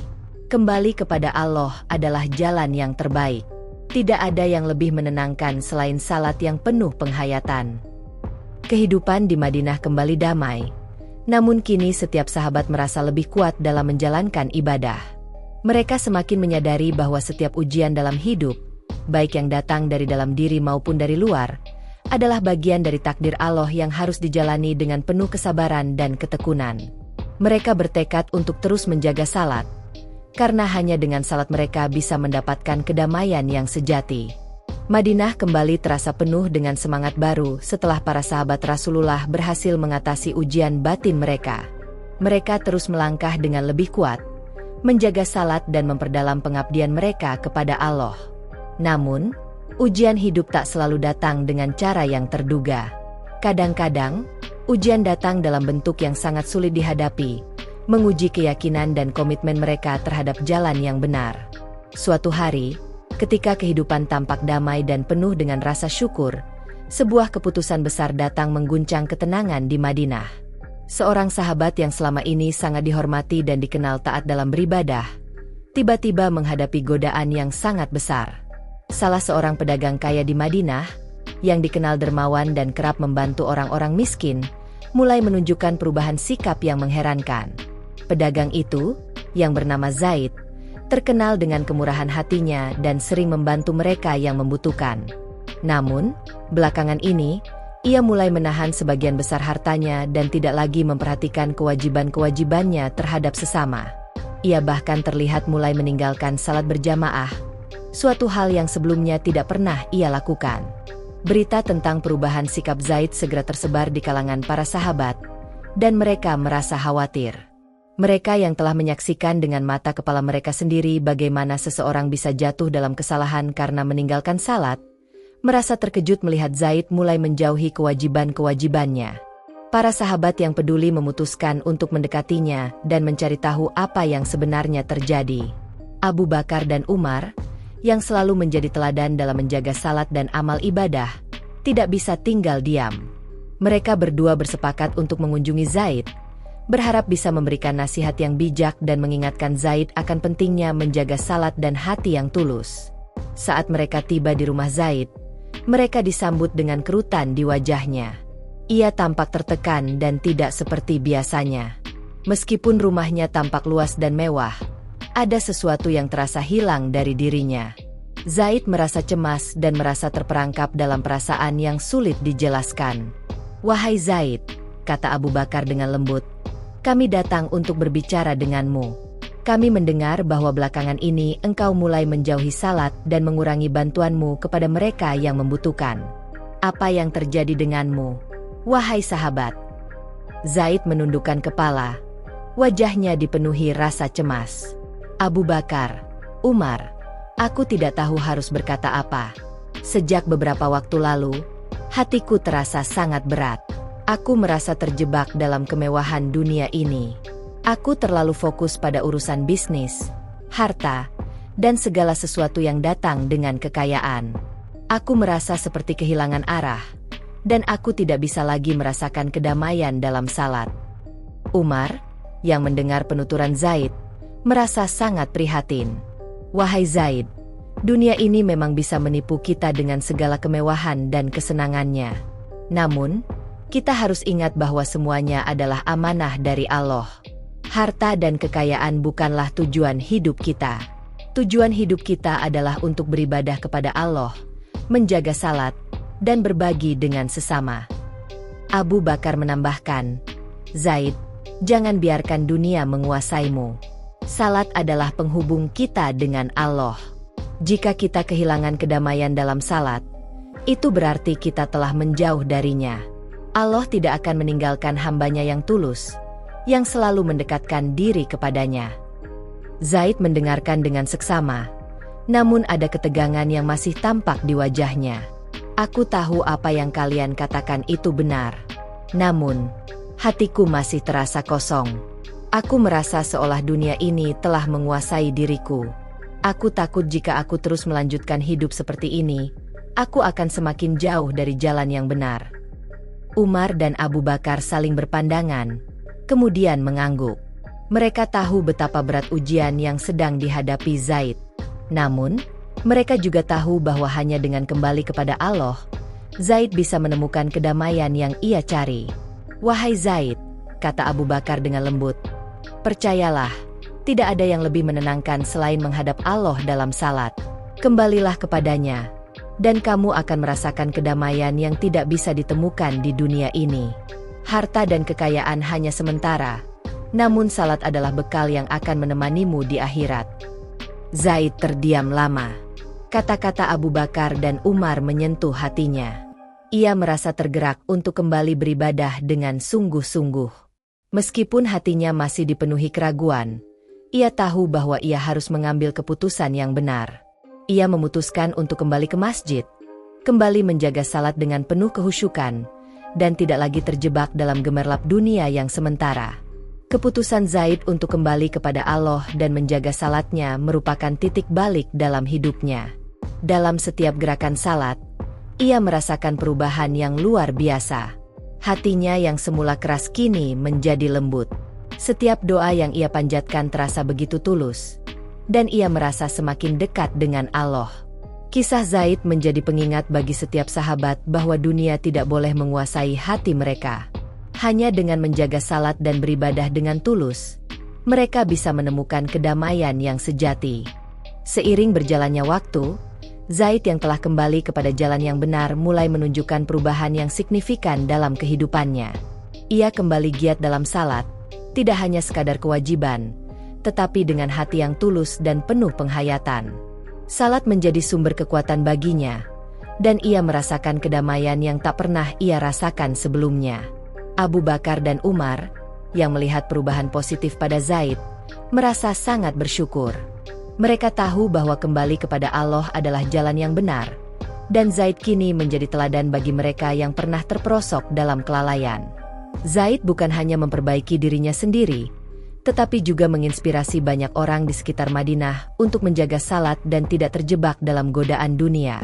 Kembali kepada Allah adalah jalan yang terbaik. Tidak ada yang lebih menenangkan selain salat yang penuh penghayatan. Kehidupan di Madinah kembali damai. Namun kini setiap sahabat merasa lebih kuat dalam menjalankan ibadah. Mereka semakin menyadari bahwa setiap ujian dalam hidup, baik yang datang dari dalam diri maupun dari luar, adalah bagian dari takdir Allah yang harus dijalani dengan penuh kesabaran dan ketekunan. Mereka bertekad untuk terus menjaga salat, karena hanya dengan salat mereka bisa mendapatkan kedamaian yang sejati. Madinah kembali terasa penuh dengan semangat baru setelah para sahabat Rasulullah berhasil mengatasi ujian batin mereka. Mereka terus melangkah dengan lebih kuat, menjaga salat dan memperdalam pengabdian mereka kepada Allah. Namun, ujian hidup tak selalu datang dengan cara yang terduga. Kadang-kadang, ujian datang dalam bentuk yang sangat sulit dihadapi, menguji keyakinan dan komitmen mereka terhadap jalan yang benar. Suatu hari, ketika kehidupan tampak damai dan penuh dengan rasa syukur, sebuah keputusan besar datang mengguncang ketenangan di Madinah. Seorang sahabat yang selama ini sangat dihormati dan dikenal taat dalam beribadah, tiba-tiba menghadapi godaan yang sangat besar. Salah seorang pedagang kaya di Madinah, yang dikenal dermawan dan kerap membantu orang-orang miskin, mulai menunjukkan perubahan sikap yang mengherankan. Pedagang itu, yang bernama Zaid, terkenal dengan kemurahan hatinya dan sering membantu mereka yang membutuhkan. Namun, belakangan ini, Ia mulai menahan sebagian besar hartanya dan tidak lagi memperhatikan kewajiban-kewajibannya terhadap sesama. Ia bahkan terlihat mulai meninggalkan salat berjamaah, suatu hal yang sebelumnya tidak pernah ia lakukan. Berita tentang perubahan sikap Zaid segera tersebar di kalangan para sahabat, dan mereka merasa khawatir. Mereka yang telah menyaksikan dengan mata kepala mereka sendiri bagaimana seseorang bisa jatuh dalam kesalahan karena meninggalkan salat, merasa terkejut melihat Zaid mulai menjauhi kewajiban-kewajibannya. Para sahabat yang peduli memutuskan untuk mendekatinya dan mencari tahu apa yang sebenarnya terjadi. Abu Bakar dan Umar, yang selalu menjadi teladan dalam menjaga salat dan amal ibadah, tidak bisa tinggal diam. Mereka berdua bersepakat untuk mengunjungi Zaid, berharap bisa memberikan nasihat yang bijak dan mengingatkan Zaid akan pentingnya menjaga salat dan hati yang tulus. Saat mereka tiba di rumah Zaid, mereka disambut dengan kerutan di wajahnya. Ia tampak tertekan dan tidak seperti biasanya. Meskipun rumahnya tampak luas dan mewah, ada sesuatu yang terasa hilang dari dirinya. Zaid merasa cemas dan merasa terperangkap dalam perasaan yang sulit dijelaskan. "Wahai Zaid," kata Abu Bakar dengan lembut, "kami datang untuk berbicara denganmu. Kami mendengar bahwa belakangan ini engkau mulai menjauhi salat dan mengurangi bantuanmu kepada mereka yang membutuhkan. Apa yang terjadi denganmu, wahai sahabat?" Zaid menundukkan kepala. Wajahnya dipenuhi rasa cemas. "Abu Bakar, Umar, aku tidak tahu harus berkata apa. Sejak beberapa waktu lalu, hatiku terasa sangat berat. Aku merasa terjebak dalam kemewahan dunia ini. Aku terlalu fokus pada urusan bisnis, harta, dan segala sesuatu yang datang dengan kekayaan. Aku merasa seperti kehilangan arah, dan aku tidak bisa lagi merasakan kedamaian dalam salat." Umar, yang mendengar penuturan Zaid, merasa sangat prihatin. "Wahai Zaid, dunia ini memang bisa menipu kita dengan segala kemewahan dan kesenangannya. Namun, kita harus ingat bahwa semuanya adalah amanah dari Allah. Harta dan kekayaan bukanlah tujuan hidup kita. Tujuan hidup kita adalah untuk beribadah kepada Allah, menjaga salat, dan berbagi dengan sesama." Abu Bakar menambahkan, "Zaid, jangan biarkan dunia menguasaimu. Salat adalah penghubung kita dengan Allah. Jika kita kehilangan kedamaian dalam salat, itu berarti kita telah menjauh darinya. Allah tidak akan meninggalkan hambanya yang tulus, yang selalu mendekatkan diri kepadanya." Zaid mendengarkan dengan seksama, namun ada ketegangan yang masih tampak di wajahnya. "Aku tahu apa yang kalian katakan itu benar. Namun, hatiku masih terasa kosong. Aku merasa seolah dunia ini telah menguasai diriku. Aku takut jika aku terus melanjutkan hidup seperti ini, aku akan semakin jauh dari jalan yang benar." Umar dan Abu Bakar saling berpandangan, kemudian mengangguk. Mereka tahu betapa berat ujian yang sedang dihadapi Zaid. Namun, mereka juga tahu bahwa hanya dengan kembali kepada Allah, Zaid bisa menemukan kedamaian yang ia cari. "Wahai Zaid," kata Abu Bakar dengan lembut, "percayalah, tidak ada yang lebih menenangkan selain menghadap Allah dalam salat. Kembalilah kepadanya, dan kamu akan merasakan kedamaian yang tidak bisa ditemukan di dunia ini. Harta dan kekayaan hanya sementara, namun salat adalah bekal yang akan menemanimu di akhirat." Zaid terdiam lama. Kata-kata Abu Bakar dan Umar menyentuh hatinya. Ia merasa tergerak untuk kembali beribadah dengan sungguh-sungguh. Meskipun hatinya masih dipenuhi keraguan, ia tahu bahwa ia harus mengambil keputusan yang benar. Ia memutuskan untuk kembali ke masjid, kembali menjaga salat dengan penuh kehusyukan, dan tidak lagi terjebak dalam gemerlap dunia yang sementara. Keputusan Zaid untuk kembali kepada Allah dan menjaga salatnya merupakan titik balik dalam hidupnya. Dalam setiap gerakan salat, ia merasakan perubahan yang luar biasa. Hatinya yang semula keras kini menjadi lembut. Setiap doa yang ia panjatkan terasa begitu tulus, dan ia merasa semakin dekat dengan Allah. Kisah Zaid menjadi pengingat bagi setiap sahabat bahwa dunia tidak boleh menguasai hati mereka. Hanya dengan menjaga salat dan beribadah dengan tulus, mereka bisa menemukan kedamaian yang sejati. Seiring berjalannya waktu, Zaid yang telah kembali kepada jalan yang benar mulai menunjukkan perubahan yang signifikan dalam kehidupannya. Ia kembali giat dalam salat, tidak hanya sekadar kewajiban, tetapi dengan hati yang tulus dan penuh penghayatan. Salat menjadi sumber kekuatan baginya, dan ia merasakan kedamaian yang tak pernah ia rasakan sebelumnya. Abu Bakar dan Umar, yang melihat perubahan positif pada Zaid, merasa sangat bersyukur. Mereka tahu bahwa kembali kepada Allah adalah jalan yang benar, dan Zaid kini menjadi teladan bagi mereka yang pernah terperosok dalam kelalaian. Zaid bukan hanya memperbaiki dirinya sendiri, tetapi juga menginspirasi banyak orang di sekitar Madinah untuk menjaga salat dan tidak terjebak dalam godaan dunia.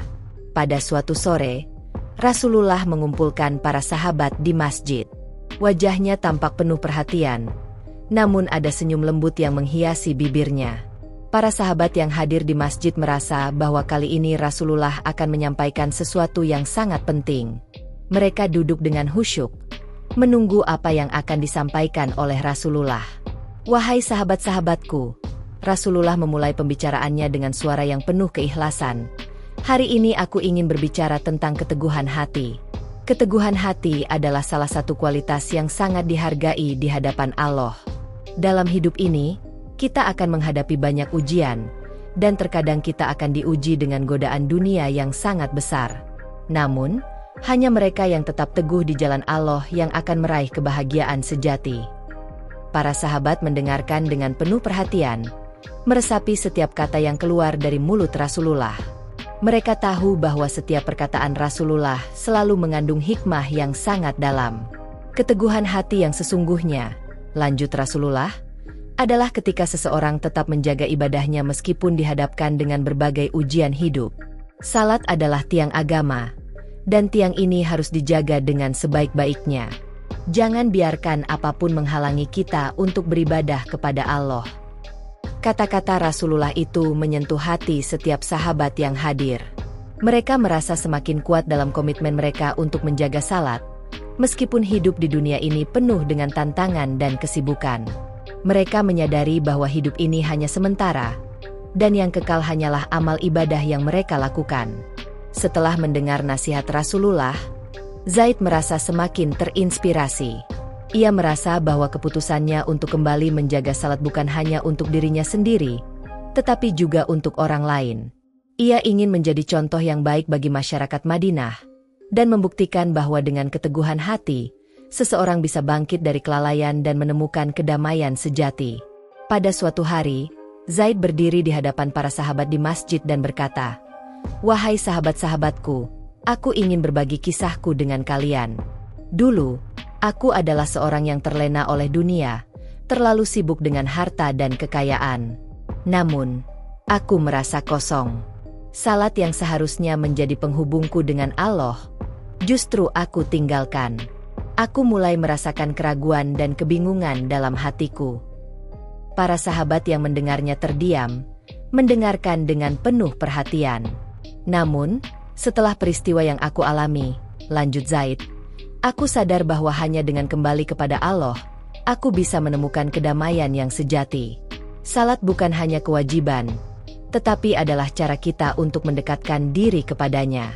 Pada suatu sore, Rasulullah mengumpulkan para sahabat di masjid. Wajahnya tampak penuh perhatian, namun ada senyum lembut yang menghiasi bibirnya. Para sahabat yang hadir di masjid merasa bahwa kali ini Rasulullah akan menyampaikan sesuatu yang sangat penting. Mereka duduk dengan khusyuk, menunggu apa yang akan disampaikan oleh Rasulullah. "Wahai sahabat-sahabatku," Rasulullah memulai pembicaraannya dengan suara yang penuh keikhlasan. "Hari ini aku ingin berbicara tentang keteguhan hati. Keteguhan hati adalah salah satu kualitas yang sangat dihargai di hadapan Allah. Dalam hidup ini, kita akan menghadapi banyak ujian, dan terkadang kita akan diuji dengan godaan dunia yang sangat besar. Namun, hanya mereka yang tetap teguh di jalan Allah yang akan meraih kebahagiaan sejati." Para sahabat mendengarkan dengan penuh perhatian, meresapi setiap kata yang keluar dari mulut Rasulullah. Mereka tahu bahwa setiap perkataan Rasulullah selalu mengandung hikmah yang sangat dalam. Keteguhan hati yang sesungguhnya, lanjut Rasulullah, adalah ketika seseorang tetap menjaga ibadahnya meskipun dihadapkan dengan berbagai ujian hidup. Salat adalah tiang agama, dan tiang ini harus dijaga dengan sebaik-baiknya. Jangan biarkan apapun menghalangi kita untuk beribadah kepada Allah. Kata-kata Rasulullah itu menyentuh hati setiap sahabat yang hadir. Mereka merasa semakin kuat dalam komitmen mereka untuk menjaga salat, meskipun hidup di dunia ini penuh dengan tantangan dan kesibukan. Mereka menyadari bahwa hidup ini hanya sementara, dan yang kekal hanyalah amal ibadah yang mereka lakukan. Setelah mendengar nasihat Rasulullah, Zaid merasa semakin terinspirasi. Ia merasa bahwa keputusannya untuk kembali menjaga salat bukan hanya untuk dirinya sendiri, tetapi juga untuk orang lain. Ia ingin menjadi contoh yang baik bagi masyarakat Madinah, dan membuktikan bahwa dengan keteguhan hati, seseorang bisa bangkit dari kelalaian dan menemukan kedamaian sejati. Pada suatu hari, Zaid berdiri di hadapan para sahabat di masjid dan berkata, "Wahai sahabat-sahabatku, aku ingin berbagi kisahku dengan kalian. Dulu, aku adalah seorang yang terlena oleh dunia, terlalu sibuk dengan harta dan kekayaan. Namun, aku merasa kosong. Salat yang seharusnya menjadi penghubungku dengan Allah, justru aku tinggalkan. Aku mulai merasakan keraguan dan kebingungan dalam hatiku." Para sahabat yang mendengarnya terdiam, mendengarkan dengan penuh perhatian. "Namun, setelah peristiwa yang aku alami," lanjut Zaid, "aku sadar bahwa hanya dengan kembali kepada Allah, aku bisa menemukan kedamaian yang sejati. Salat bukan hanya kewajiban, tetapi adalah cara kita untuk mendekatkan diri kepadanya.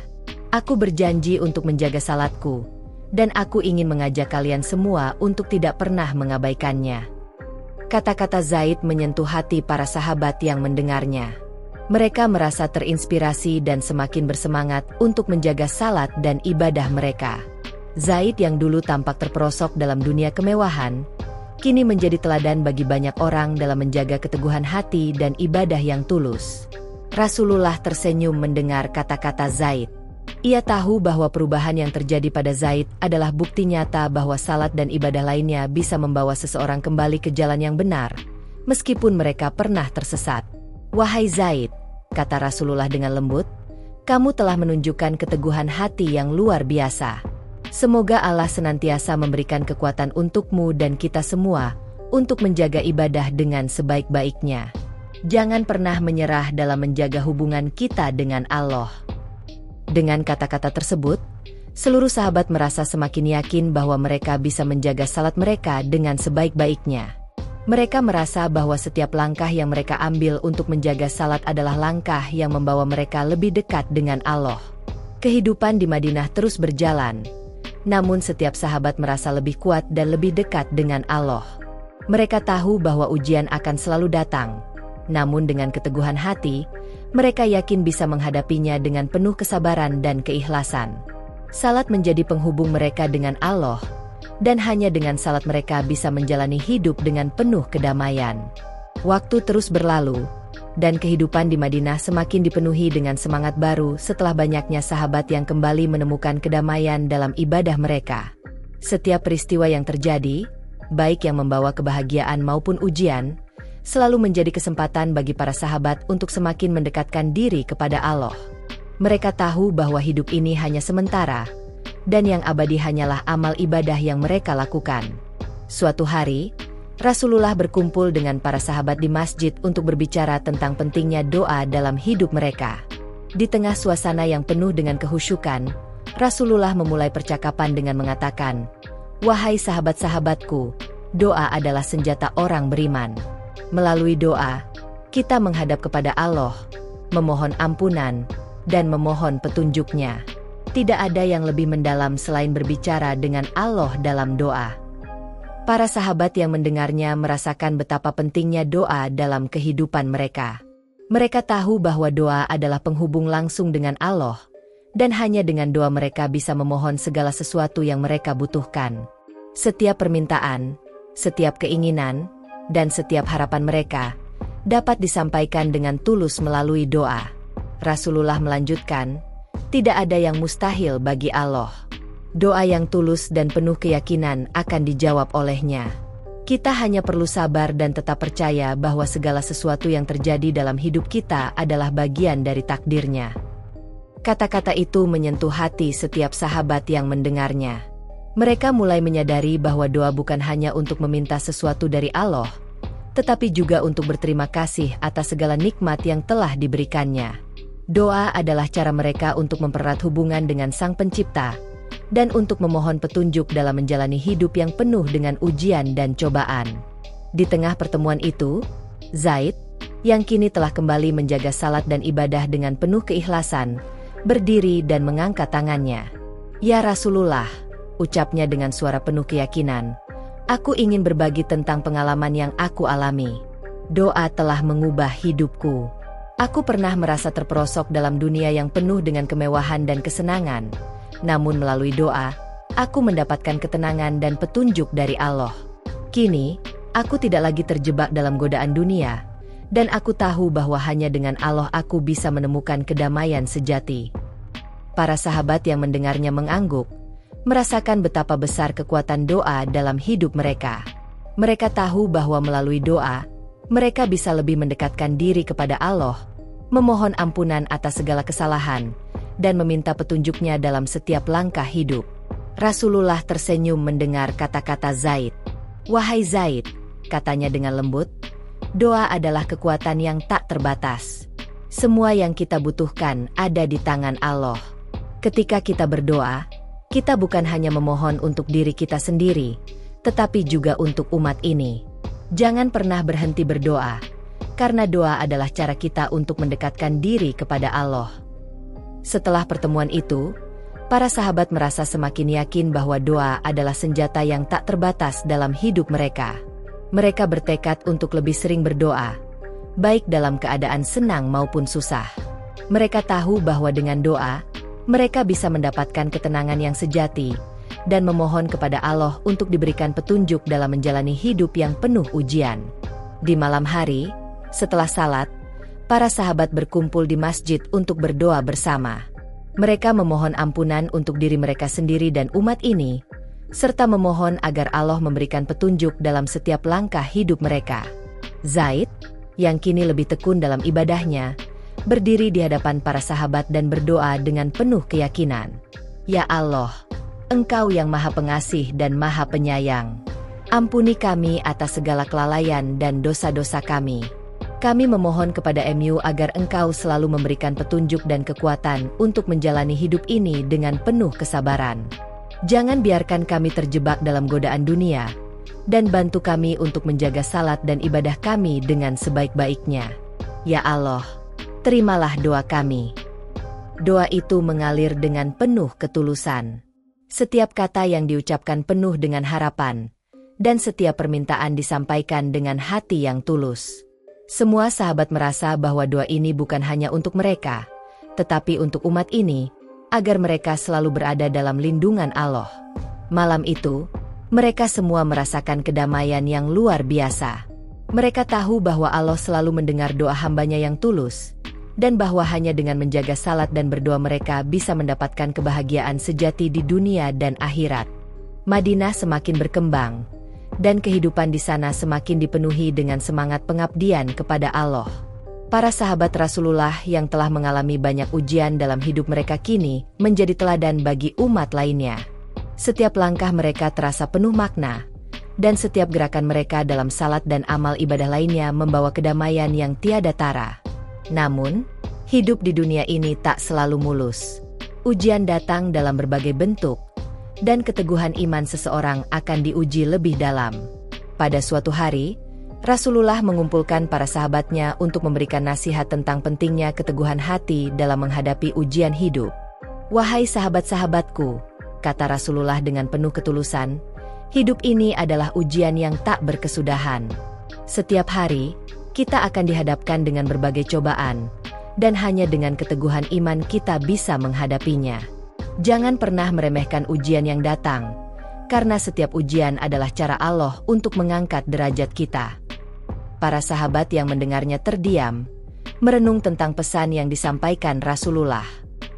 Aku berjanji untuk menjaga salatku, dan aku ingin mengajak kalian semua untuk tidak pernah mengabaikannya." Kata-kata Zaid menyentuh hati para sahabat yang mendengarnya. Mereka merasa terinspirasi dan semakin bersemangat untuk menjaga salat dan ibadah mereka. Zaid yang dulu tampak terperosok dalam dunia kemewahan, kini menjadi teladan bagi banyak orang dalam menjaga keteguhan hati dan ibadah yang tulus. Rasulullah tersenyum mendengar kata-kata Zaid. Ia tahu bahwa perubahan yang terjadi pada Zaid adalah bukti nyata bahwa salat dan ibadah lainnya bisa membawa seseorang kembali ke jalan yang benar, meskipun mereka pernah tersesat. "Wahai Zaid," kata Rasulullah dengan lembut, "kamu telah menunjukkan keteguhan hati yang luar biasa. Semoga Allah senantiasa memberikan kekuatan untukmu dan kita semua untuk menjaga ibadah dengan sebaik-baiknya. Jangan pernah menyerah dalam menjaga hubungan kita dengan Allah." Dengan kata-kata tersebut, seluruh sahabat merasa semakin yakin bahwa mereka bisa menjaga salat mereka dengan sebaik-baiknya. Mereka merasa bahwa setiap langkah yang mereka ambil untuk menjaga salat adalah langkah yang membawa mereka lebih dekat dengan Allah. Kehidupan di Madinah terus berjalan, namun setiap sahabat merasa lebih kuat dan lebih dekat dengan Allah. Mereka tahu bahwa ujian akan selalu datang, namun dengan keteguhan hati, mereka yakin bisa menghadapinya dengan penuh kesabaran dan keikhlasan. Salat menjadi penghubung mereka dengan Allah, dan hanya dengan salat mereka bisa menjalani hidup dengan penuh kedamaian. Waktu terus berlalu, dan kehidupan di Madinah semakin dipenuhi dengan semangat baru setelah banyaknya sahabat yang kembali menemukan kedamaian dalam ibadah mereka. Setiap peristiwa yang terjadi, baik yang membawa kebahagiaan maupun ujian, selalu menjadi kesempatan bagi para sahabat untuk semakin mendekatkan diri kepada Allah. Mereka tahu bahwa hidup ini hanya sementara, dan yang abadi hanyalah amal ibadah yang mereka lakukan. Suatu hari, Rasulullah berkumpul dengan para sahabat di masjid untuk berbicara tentang pentingnya doa dalam hidup mereka. Di tengah suasana yang penuh dengan kehusyukan, Rasulullah memulai percakapan dengan mengatakan, "Wahai sahabat-sahabatku, doa adalah senjata orang beriman. Melalui doa, kita menghadap kepada Allah, memohon ampunan, dan memohon petunjuk-Nya. Tidak ada yang lebih mendalam selain berbicara dengan Allah dalam doa." Para sahabat yang mendengarnya merasakan betapa pentingnya doa dalam kehidupan mereka. Mereka tahu bahwa doa adalah penghubung langsung dengan Allah, dan hanya dengan doa mereka bisa memohon segala sesuatu yang mereka butuhkan. Setiap permintaan, setiap keinginan, dan setiap harapan mereka dapat disampaikan dengan tulus melalui doa. Rasulullah melanjutkan, "Tidak ada yang mustahil bagi Allah. Doa yang tulus dan penuh keyakinan akan dijawab oleh-Nya. Kita hanya perlu sabar dan tetap percaya bahwa segala sesuatu yang terjadi dalam hidup kita adalah bagian dari takdir-Nya." Kata-kata itu menyentuh hati setiap sahabat yang mendengarnya. Mereka mulai menyadari bahwa doa bukan hanya untuk meminta sesuatu dari Allah, tetapi juga untuk berterima kasih atas segala nikmat yang telah diberikannya. Doa adalah cara mereka untuk mempererat hubungan dengan Sang Pencipta, dan untuk memohon petunjuk dalam menjalani hidup yang penuh dengan ujian dan cobaan. Di tengah pertemuan itu, Zaid, yang kini telah kembali menjaga salat dan ibadah dengan penuh keikhlasan, berdiri dan mengangkat tangannya. "Ya Rasulullah," ucapnya dengan suara penuh keyakinan, "aku ingin berbagi tentang pengalaman yang aku alami. Doa telah mengubah hidupku. Aku pernah merasa terperosok dalam dunia yang penuh dengan kemewahan dan kesenangan. Namun melalui doa, aku mendapatkan ketenangan dan petunjuk dari Allah. Kini, aku tidak lagi terjebak dalam godaan dunia, dan aku tahu bahwa hanya dengan Allah aku bisa menemukan kedamaian sejati." Para sahabat yang mendengarnya mengangguk, merasakan betapa besar kekuatan doa dalam hidup mereka. Mereka tahu bahwa melalui doa, mereka bisa lebih mendekatkan diri kepada Allah, memohon ampunan atas segala kesalahan, dan meminta petunjuk-Nya dalam setiap langkah hidup. Rasulullah tersenyum mendengar kata-kata Zaid. "Wahai Zaid," katanya dengan lembut, "doa adalah kekuatan yang tak terbatas. Semua yang kita butuhkan ada di tangan Allah. Ketika kita berdoa, kita bukan hanya memohon untuk diri kita sendiri, tetapi juga untuk umat ini. Jangan pernah berhenti berdoa, karena doa adalah cara kita untuk mendekatkan diri kepada Allah." Setelah pertemuan itu, para sahabat merasa semakin yakin bahwa doa adalah senjata yang tak terbatas dalam hidup mereka. Mereka bertekad untuk lebih sering berdoa, baik dalam keadaan senang maupun susah. Mereka tahu bahwa dengan doa, mereka bisa mendapatkan ketenangan yang sejati, dan memohon kepada Allah untuk diberikan petunjuk dalam menjalani hidup yang penuh ujian. Di malam hari, setelah salat, para sahabat berkumpul di masjid untuk berdoa bersama. Mereka memohon ampunan untuk diri mereka sendiri dan umat ini, serta memohon agar Allah memberikan petunjuk dalam setiap langkah hidup mereka. Zaid, yang kini lebih tekun dalam ibadahnya, berdiri di hadapan para sahabat dan berdoa dengan penuh keyakinan. "Ya Allah, Engkau yang Maha Pengasih dan Maha Penyayang. Ampuni kami atas segala kelalaian dan dosa-dosa kami. Kami memohon kepada MU agar Engkau selalu memberikan petunjuk dan kekuatan untuk menjalani hidup ini dengan penuh kesabaran. Jangan biarkan kami terjebak dalam godaan dunia, dan bantu kami untuk menjaga salat dan ibadah kami dengan sebaik-baiknya. Ya Allah, terimalah doa kami." Doa itu mengalir dengan penuh ketulusan. Setiap kata yang diucapkan penuh dengan harapan, dan setiap permintaan disampaikan dengan hati yang tulus. Semua sahabat merasa bahwa doa ini bukan hanya untuk mereka, tetapi untuk umat ini, agar mereka selalu berada dalam lindungan Allah. Malam itu, mereka semua merasakan kedamaian yang luar biasa. Mereka tahu bahwa Allah selalu mendengar doa hambanya yang tulus, dan bahwa hanya dengan menjaga salat dan berdoa mereka bisa mendapatkan kebahagiaan sejati di dunia dan akhirat. Madinah semakin berkembang, dan kehidupan di sana semakin dipenuhi dengan semangat pengabdian kepada Allah. Para sahabat Rasulullah yang telah mengalami banyak ujian dalam hidup mereka kini menjadi teladan bagi umat lainnya. Setiap langkah mereka terasa penuh makna, dan setiap gerakan mereka dalam salat dan amal ibadah lainnya membawa kedamaian yang tiada tara. Namun, hidup di dunia ini tak selalu mulus. Ujian datang dalam berbagai bentuk, dan keteguhan iman seseorang akan diuji lebih dalam. Pada suatu hari, Rasulullah mengumpulkan para sahabatnya untuk memberikan nasihat tentang pentingnya keteguhan hati dalam menghadapi ujian hidup. "Wahai sahabat-sahabatku," kata Rasulullah dengan penuh ketulusan, "hidup ini adalah ujian yang tak berkesudahan. Setiap hari, kita akan dihadapkan dengan berbagai cobaan, dan hanya dengan keteguhan iman kita bisa menghadapinya. Jangan pernah meremehkan ujian yang datang, karena setiap ujian adalah cara Allah untuk mengangkat derajat kita." Para sahabat yang mendengarnya terdiam, merenung tentang pesan yang disampaikan Rasulullah.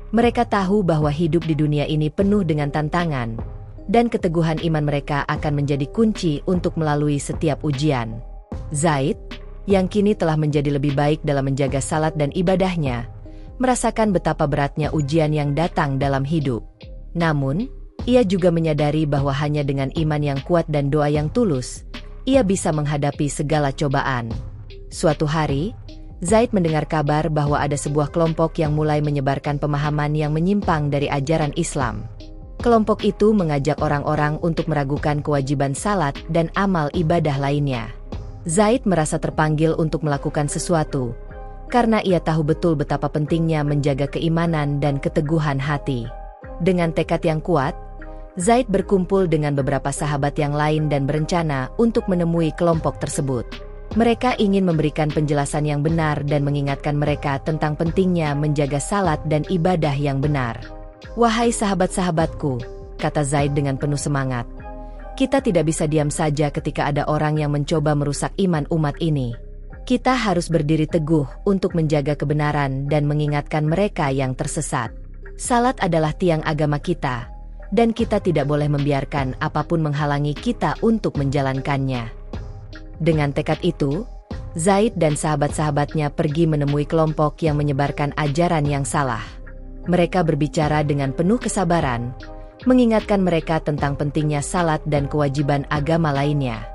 Mereka tahu bahwa hidup di dunia ini penuh dengan tantangan, dan keteguhan iman mereka akan menjadi kunci untuk melalui setiap ujian. Zaid, yang kini telah menjadi lebih baik dalam menjaga salat dan ibadahnya, merasakan betapa beratnya ujian yang datang dalam hidup. Namun, ia juga menyadari bahwa hanya dengan iman yang kuat dan doa yang tulus, ia bisa menghadapi segala cobaan. Suatu hari, Zaid mendengar kabar bahwa ada sebuah kelompok yang mulai menyebarkan pemahaman yang menyimpang dari ajaran Islam. Kelompok itu mengajak orang-orang untuk meragukan kewajiban salat dan amal ibadah lainnya. Zaid merasa terpanggil untuk melakukan sesuatu, karena ia tahu betul betapa pentingnya menjaga keimanan dan keteguhan hati. Dengan tekad yang kuat, Zaid berkumpul dengan beberapa sahabat yang lain dan berencana untuk menemui kelompok tersebut. Mereka ingin memberikan penjelasan yang benar dan mengingatkan mereka tentang pentingnya menjaga salat dan ibadah yang benar. "Wahai sahabat-sahabatku," kata Zaid dengan penuh semangat, "kita tidak bisa diam saja ketika ada orang yang mencoba merusak iman umat ini. Kita harus berdiri teguh untuk menjaga kebenaran dan mengingatkan mereka yang tersesat. Salat adalah tiang agama kita, dan kita tidak boleh membiarkan apapun menghalangi kita untuk menjalankannya." Dengan tekad itu, Zaid dan sahabat-sahabatnya pergi menemui kelompok yang menyebarkan ajaran yang salah. Mereka berbicara dengan penuh kesabaran, mengingatkan mereka tentang pentingnya salat dan kewajiban agama lainnya.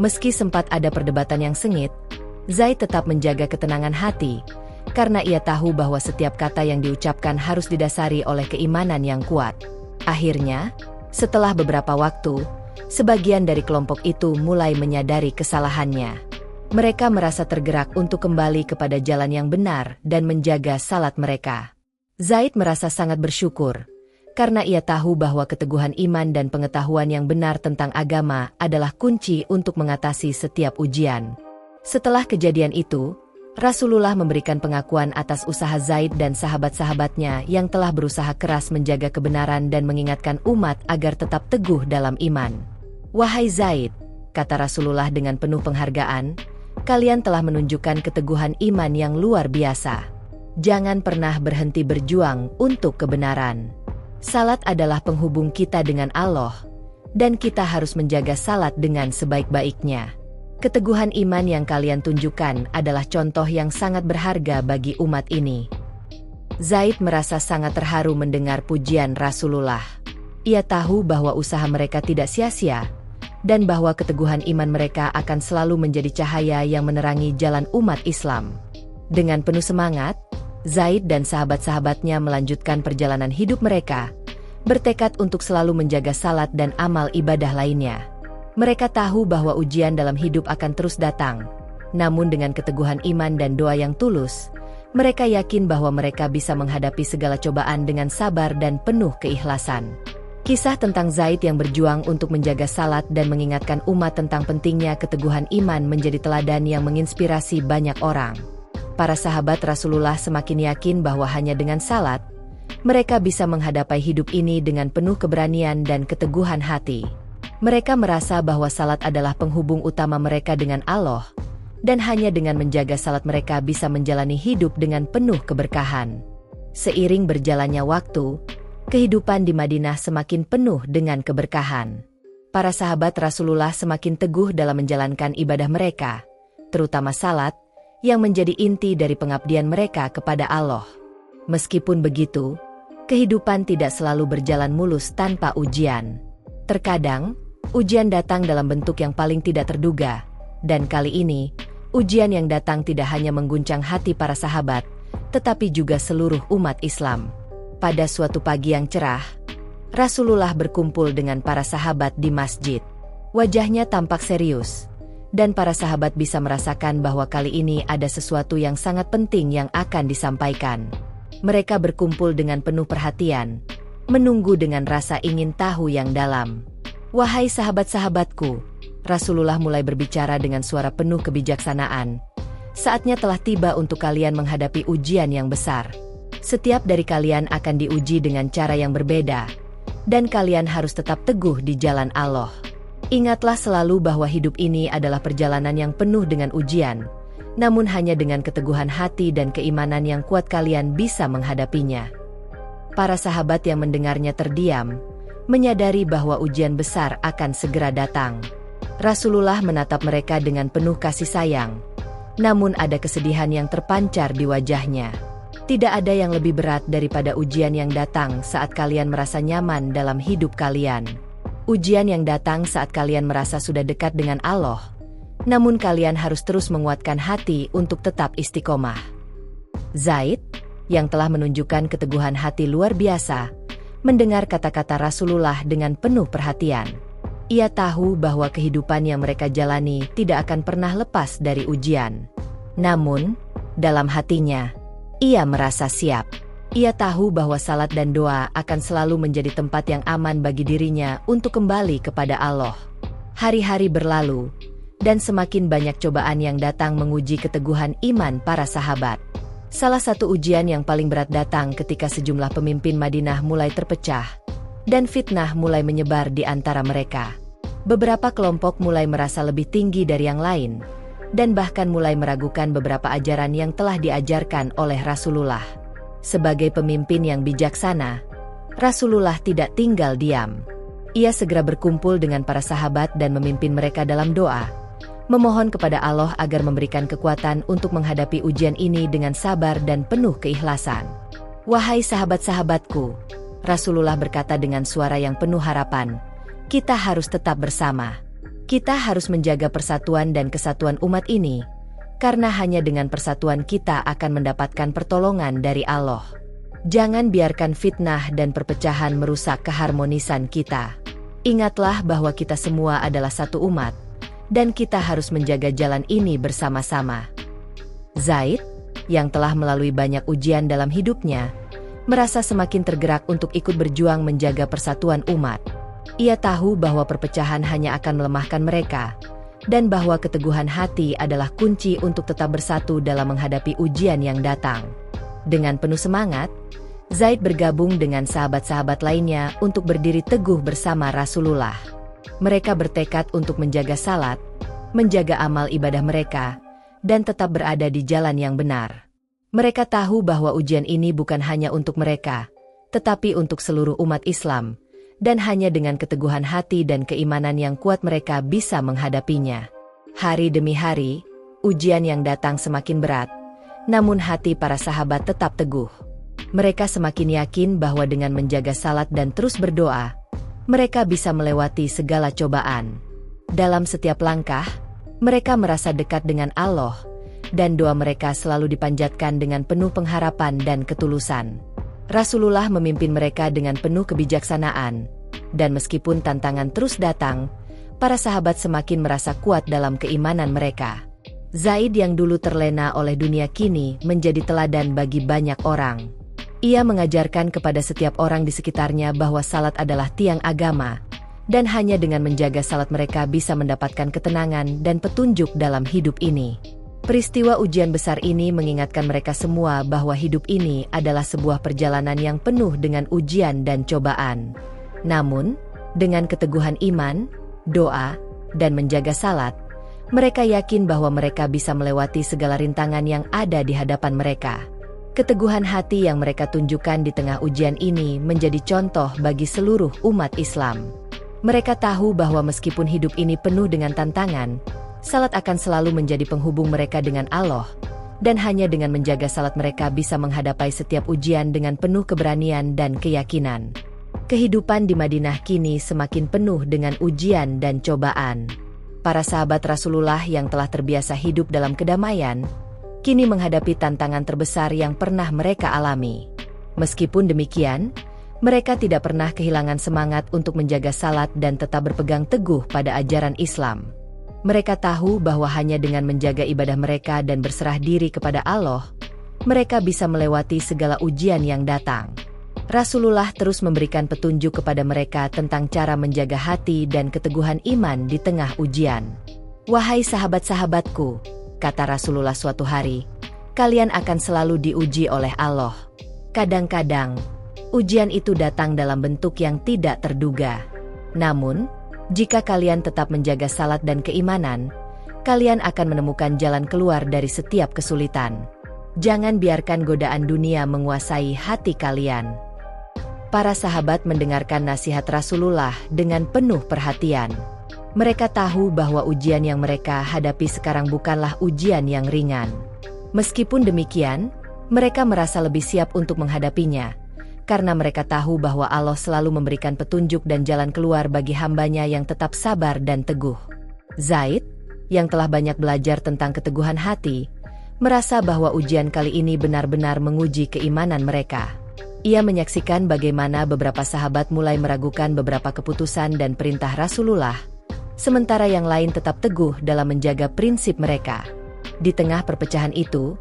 Meski sempat ada perdebatan yang sengit, Zaid tetap menjaga ketenangan hati, karena ia tahu bahwa setiap kata yang diucapkan harus didasari oleh keimanan yang kuat. Akhirnya, setelah beberapa waktu, sebagian dari kelompok itu mulai menyadari kesalahannya. Mereka merasa tergerak untuk kembali kepada jalan yang benar dan menjaga salat mereka. Zaid merasa sangat bersyukur, karena ia tahu bahwa keteguhan iman dan pengetahuan yang benar tentang agama adalah kunci untuk mengatasi setiap ujian. Setelah kejadian itu, Rasulullah memberikan pengakuan atas usaha Zaid dan sahabat-sahabatnya yang telah berusaha keras menjaga kebenaran dan mengingatkan umat agar tetap teguh dalam iman. "Wahai Zaid," kata Rasulullah dengan penuh penghargaan, "kalian telah menunjukkan keteguhan iman yang luar biasa. Jangan pernah berhenti berjuang untuk kebenaran. Salat adalah penghubung kita dengan Allah, dan kita harus menjaga salat dengan sebaik-baiknya. Keteguhan iman yang kalian tunjukkan adalah contoh yang sangat berharga bagi umat ini." Zaid merasa sangat terharu mendengar pujian Rasulullah. Ia tahu bahwa usaha mereka tidak sia-sia, dan bahwa keteguhan iman mereka akan selalu menjadi cahaya yang menerangi jalan umat Islam. Dengan penuh semangat, Zaid dan sahabat-sahabatnya melanjutkan perjalanan hidup mereka, bertekad untuk selalu menjaga salat dan amal ibadah lainnya. Mereka tahu bahwa ujian dalam hidup akan terus datang. Namun dengan keteguhan iman dan doa yang tulus, mereka yakin bahwa mereka bisa menghadapi segala cobaan dengan sabar dan penuh keikhlasan. Kisah tentang Zaid yang berjuang untuk menjaga salat dan mengingatkan umat tentang pentingnya keteguhan iman menjadi teladan yang menginspirasi banyak orang. Para sahabat Rasulullah semakin yakin bahwa hanya dengan salat, mereka bisa menghadapi hidup ini dengan penuh keberanian dan keteguhan hati. Mereka merasa bahwa salat adalah penghubung utama mereka dengan Allah, dan hanya dengan menjaga salat mereka bisa menjalani hidup dengan penuh keberkahan. Seiring berjalannya waktu, kehidupan di Madinah semakin penuh dengan keberkahan. Para sahabat Rasulullah semakin teguh dalam menjalankan ibadah mereka, terutama salat, yang menjadi inti dari pengabdian mereka kepada Allah. Meskipun begitu, kehidupan tidak selalu berjalan mulus tanpa ujian. Terkadang, ujian datang dalam bentuk yang paling tidak terduga, dan kali ini, ujian yang datang tidak hanya mengguncang hati para sahabat, tetapi juga seluruh umat Islam. Pada suatu pagi yang cerah, Rasulullah berkumpul dengan para sahabat di masjid. Wajahnya tampak serius, dan para sahabat bisa merasakan bahwa kali ini ada sesuatu yang sangat penting yang akan disampaikan. Mereka berkumpul dengan penuh perhatian, menunggu dengan rasa ingin tahu yang dalam. "Wahai sahabat-sahabatku," Rasulullah mulai berbicara dengan suara penuh kebijaksanaan. "Saatnya telah tiba untuk kalian menghadapi ujian yang besar. Setiap dari kalian akan diuji dengan cara yang berbeda, dan kalian harus tetap teguh di jalan Allah. Ingatlah selalu bahwa hidup ini adalah perjalanan yang penuh dengan ujian, namun hanya dengan keteguhan hati dan keimanan yang kuat kalian bisa menghadapinya." Para sahabat yang mendengarnya terdiam, menyadari bahwa ujian besar akan segera datang. Rasulullah menatap mereka dengan penuh kasih sayang, namun ada kesedihan yang terpancar di wajahnya. Tidak ada yang lebih berat daripada ujian yang datang saat kalian merasa nyaman dalam hidup kalian. Ujian yang datang saat kalian merasa sudah dekat dengan Allah, namun kalian harus terus menguatkan hati untuk tetap istiqomah. Zaid, yang telah menunjukkan keteguhan hati luar biasa, mendengar kata-kata Rasulullah dengan penuh perhatian. Ia tahu bahwa kehidupan yang mereka jalani tidak akan pernah lepas dari ujian. Namun, dalam hatinya, ia merasa siap. Ia tahu bahwa salat dan doa akan selalu menjadi tempat yang aman bagi dirinya untuk kembali kepada Allah. Hari-hari berlalu, dan semakin banyak cobaan yang datang menguji keteguhan iman para sahabat. Salah satu ujian yang paling berat datang ketika sejumlah pemimpin Madinah mulai terpecah, dan fitnah mulai menyebar di antara mereka. Beberapa kelompok mulai merasa lebih tinggi dari yang lain, dan bahkan mulai meragukan beberapa ajaran yang telah diajarkan oleh Rasulullah. Sebagai pemimpin yang bijaksana, Rasulullah tidak tinggal diam. Ia segera berkumpul dengan para sahabat dan memimpin mereka dalam doa, memohon kepada Allah agar memberikan kekuatan untuk menghadapi ujian ini dengan sabar dan penuh keikhlasan. "Wahai sahabat-sahabatku," Rasulullah berkata dengan suara yang penuh harapan, "kita harus tetap bersama. Kita harus menjaga persatuan dan kesatuan umat ini, karena hanya dengan persatuan kita akan mendapatkan pertolongan dari Allah. Jangan biarkan fitnah dan perpecahan merusak keharmonisan kita. Ingatlah bahwa kita semua adalah satu umat, dan kita harus menjaga jalan ini bersama-sama." Zaid, yang telah melalui banyak ujian dalam hidupnya, merasa semakin tergerak untuk ikut berjuang menjaga persatuan umat. Ia tahu bahwa perpecahan hanya akan melemahkan mereka, dan bahwa keteguhan hati adalah kunci untuk tetap bersatu dalam menghadapi ujian yang datang. Dengan penuh semangat, Zaid bergabung dengan sahabat-sahabat lainnya untuk berdiri teguh bersama Rasulullah. Mereka bertekad untuk menjaga salat, menjaga amal ibadah mereka, dan tetap berada di jalan yang benar. Mereka tahu bahwa ujian ini bukan hanya untuk mereka, tetapi untuk seluruh umat Islam, dan hanya dengan keteguhan hati dan keimanan yang kuat mereka bisa menghadapinya. Hari demi hari, ujian yang datang semakin berat, namun hati para sahabat tetap teguh. Mereka semakin yakin bahwa dengan menjaga salat dan terus berdoa, mereka bisa melewati segala cobaan. Dalam setiap langkah, mereka merasa dekat dengan Allah, dan doa mereka selalu dipanjatkan dengan penuh pengharapan dan ketulusan. Rasulullah memimpin mereka dengan penuh kebijaksanaan, dan meskipun tantangan terus datang, Para sahabat semakin merasa kuat dalam keimanan mereka. Zaid yang dulu terlena oleh dunia kini menjadi teladan bagi banyak orang. Ia mengajarkan kepada setiap orang di sekitarnya bahwa salat adalah tiang agama, dan hanya dengan menjaga salat mereka bisa mendapatkan ketenangan dan petunjuk dalam hidup ini. Peristiwa ujian besar ini mengingatkan mereka semua bahwa hidup ini adalah sebuah perjalanan yang penuh dengan ujian dan cobaan. Namun, dengan keteguhan iman, doa, dan menjaga salat, mereka yakin bahwa mereka bisa melewati segala rintangan yang ada di hadapan mereka. Keteguhan hati yang mereka tunjukkan di tengah ujian ini menjadi contoh bagi seluruh umat Islam. Mereka tahu bahwa meskipun hidup ini penuh dengan tantangan, salat akan selalu menjadi penghubung mereka dengan Allah, dan hanya dengan menjaga salat mereka bisa menghadapi setiap ujian dengan penuh keberanian dan keyakinan. Kehidupan di Madinah kini semakin penuh dengan ujian dan cobaan. Para sahabat Rasulullah yang telah terbiasa hidup dalam kedamaian, kini menghadapi tantangan terbesar yang pernah mereka alami. Meskipun demikian, mereka tidak pernah kehilangan semangat untuk menjaga salat dan tetap berpegang teguh pada ajaran Islam. Mereka tahu bahwa hanya dengan menjaga ibadah mereka dan berserah diri kepada Allah, mereka bisa melewati segala ujian yang datang. Rasulullah terus memberikan petunjuk kepada mereka tentang cara menjaga hati dan keteguhan iman di tengah ujian. "Wahai sahabat-sahabatku," kata Rasulullah suatu hari, "kalian akan selalu diuji oleh Allah. Kadang-kadang, ujian itu datang dalam bentuk yang tidak terduga. Namun, jika kalian tetap menjaga salat dan keimanan, kalian akan menemukan jalan keluar dari setiap kesulitan. Jangan biarkan godaan dunia menguasai hati kalian." Para sahabat mendengarkan nasihat Rasulullah dengan penuh perhatian. Mereka tahu bahwa ujian yang mereka hadapi sekarang bukanlah ujian yang ringan. Meskipun demikian, mereka merasa lebih siap untuk menghadapinya, karena mereka tahu bahwa Allah selalu memberikan petunjuk dan jalan keluar bagi hambanya yang tetap sabar dan teguh. Zaid, yang telah banyak belajar tentang keteguhan hati, merasa bahwa ujian kali ini benar-benar menguji keimanan mereka. Ia menyaksikan bagaimana beberapa sahabat mulai meragukan beberapa keputusan dan perintah Rasulullah, sementara yang lain tetap teguh dalam menjaga prinsip mereka. Di tengah perpecahan itu,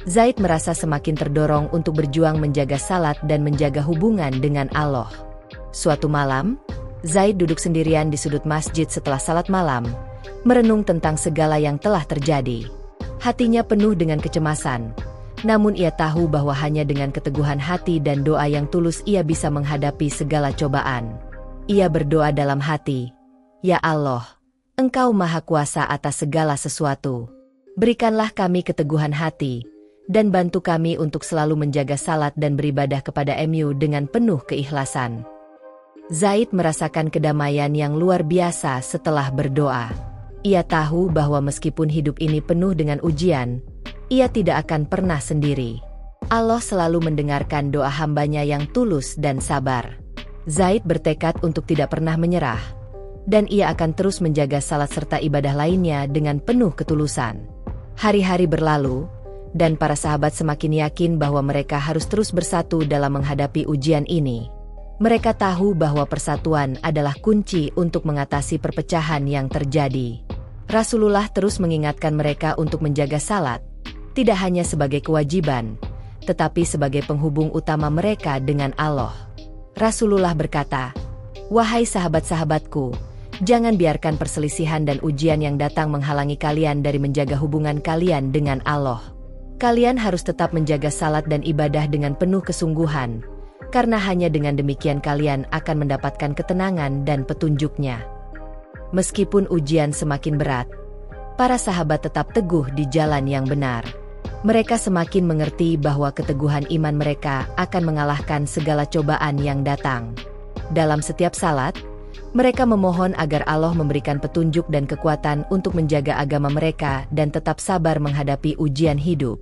Zaid merasa semakin terdorong untuk berjuang menjaga salat dan menjaga hubungan dengan Allah. Suatu malam, Zaid duduk sendirian di sudut masjid setelah salat malam, merenung tentang segala yang telah terjadi. Hatinya penuh dengan kecemasan. Namun ia tahu bahwa hanya dengan keteguhan hati dan doa yang tulus ia bisa menghadapi segala cobaan. Ia berdoa dalam hati, "Ya Allah, Engkau Maha Kuasa atas segala sesuatu. Berikanlah kami keteguhan hati, dan bantu kami untuk selalu menjaga salat dan beribadah kepada Mu dengan penuh keikhlasan." Zaid merasakan kedamaian yang luar biasa setelah berdoa. Ia tahu bahwa meskipun hidup ini penuh dengan ujian, ia tidak akan pernah sendiri. Allah selalu mendengarkan doa hambanya yang tulus dan sabar. Zaid bertekad untuk tidak pernah menyerah, dan ia akan terus menjaga salat serta ibadah lainnya dengan penuh ketulusan. Hari-hari berlalu, dan para sahabat semakin yakin bahwa mereka harus terus bersatu dalam menghadapi ujian ini. Mereka tahu bahwa persatuan adalah kunci untuk mengatasi perpecahan yang terjadi. Rasulullah terus mengingatkan mereka untuk menjaga salat, tidak hanya sebagai kewajiban, tetapi sebagai penghubung utama mereka dengan Allah. Rasulullah berkata, "Wahai sahabat-sahabatku, jangan biarkan perselisihan dan ujian yang datang menghalangi kalian dari menjaga hubungan kalian dengan Allah. Kalian harus tetap menjaga salat dan ibadah dengan penuh kesungguhan, karena hanya dengan demikian kalian akan mendapatkan ketenangan dan petunjuknya." Meskipun ujian semakin berat, para sahabat tetap teguh di jalan yang benar. Mereka semakin mengerti bahwa keteguhan iman mereka akan mengalahkan segala cobaan yang datang. Dalam setiap salat, mereka memohon agar Allah memberikan petunjuk dan kekuatan untuk menjaga agama mereka dan tetap sabar menghadapi ujian hidup.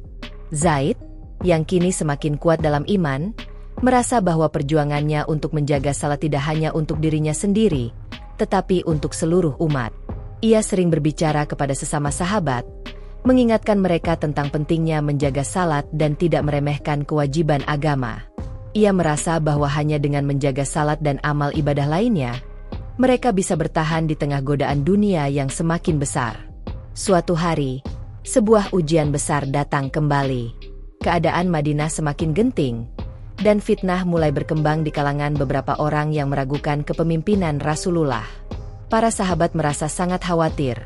Zaid, yang kini semakin kuat dalam iman, merasa bahwa perjuangannya untuk menjaga salat tidak hanya untuk dirinya sendiri, tetapi untuk seluruh umat. Ia sering berbicara kepada sesama sahabat, mengingatkan mereka tentang pentingnya menjaga salat dan tidak meremehkan kewajiban agama. Ia merasa bahwa hanya dengan menjaga salat dan amal ibadah lainnya, Mereka bisa bertahan di tengah godaan dunia yang semakin besar. Suatu hari, sebuah ujian besar datang kembali. Keadaan Madinah semakin genting, dan fitnah mulai berkembang di kalangan beberapa orang yang meragukan kepemimpinan Rasulullah. Para sahabat merasa sangat khawatir,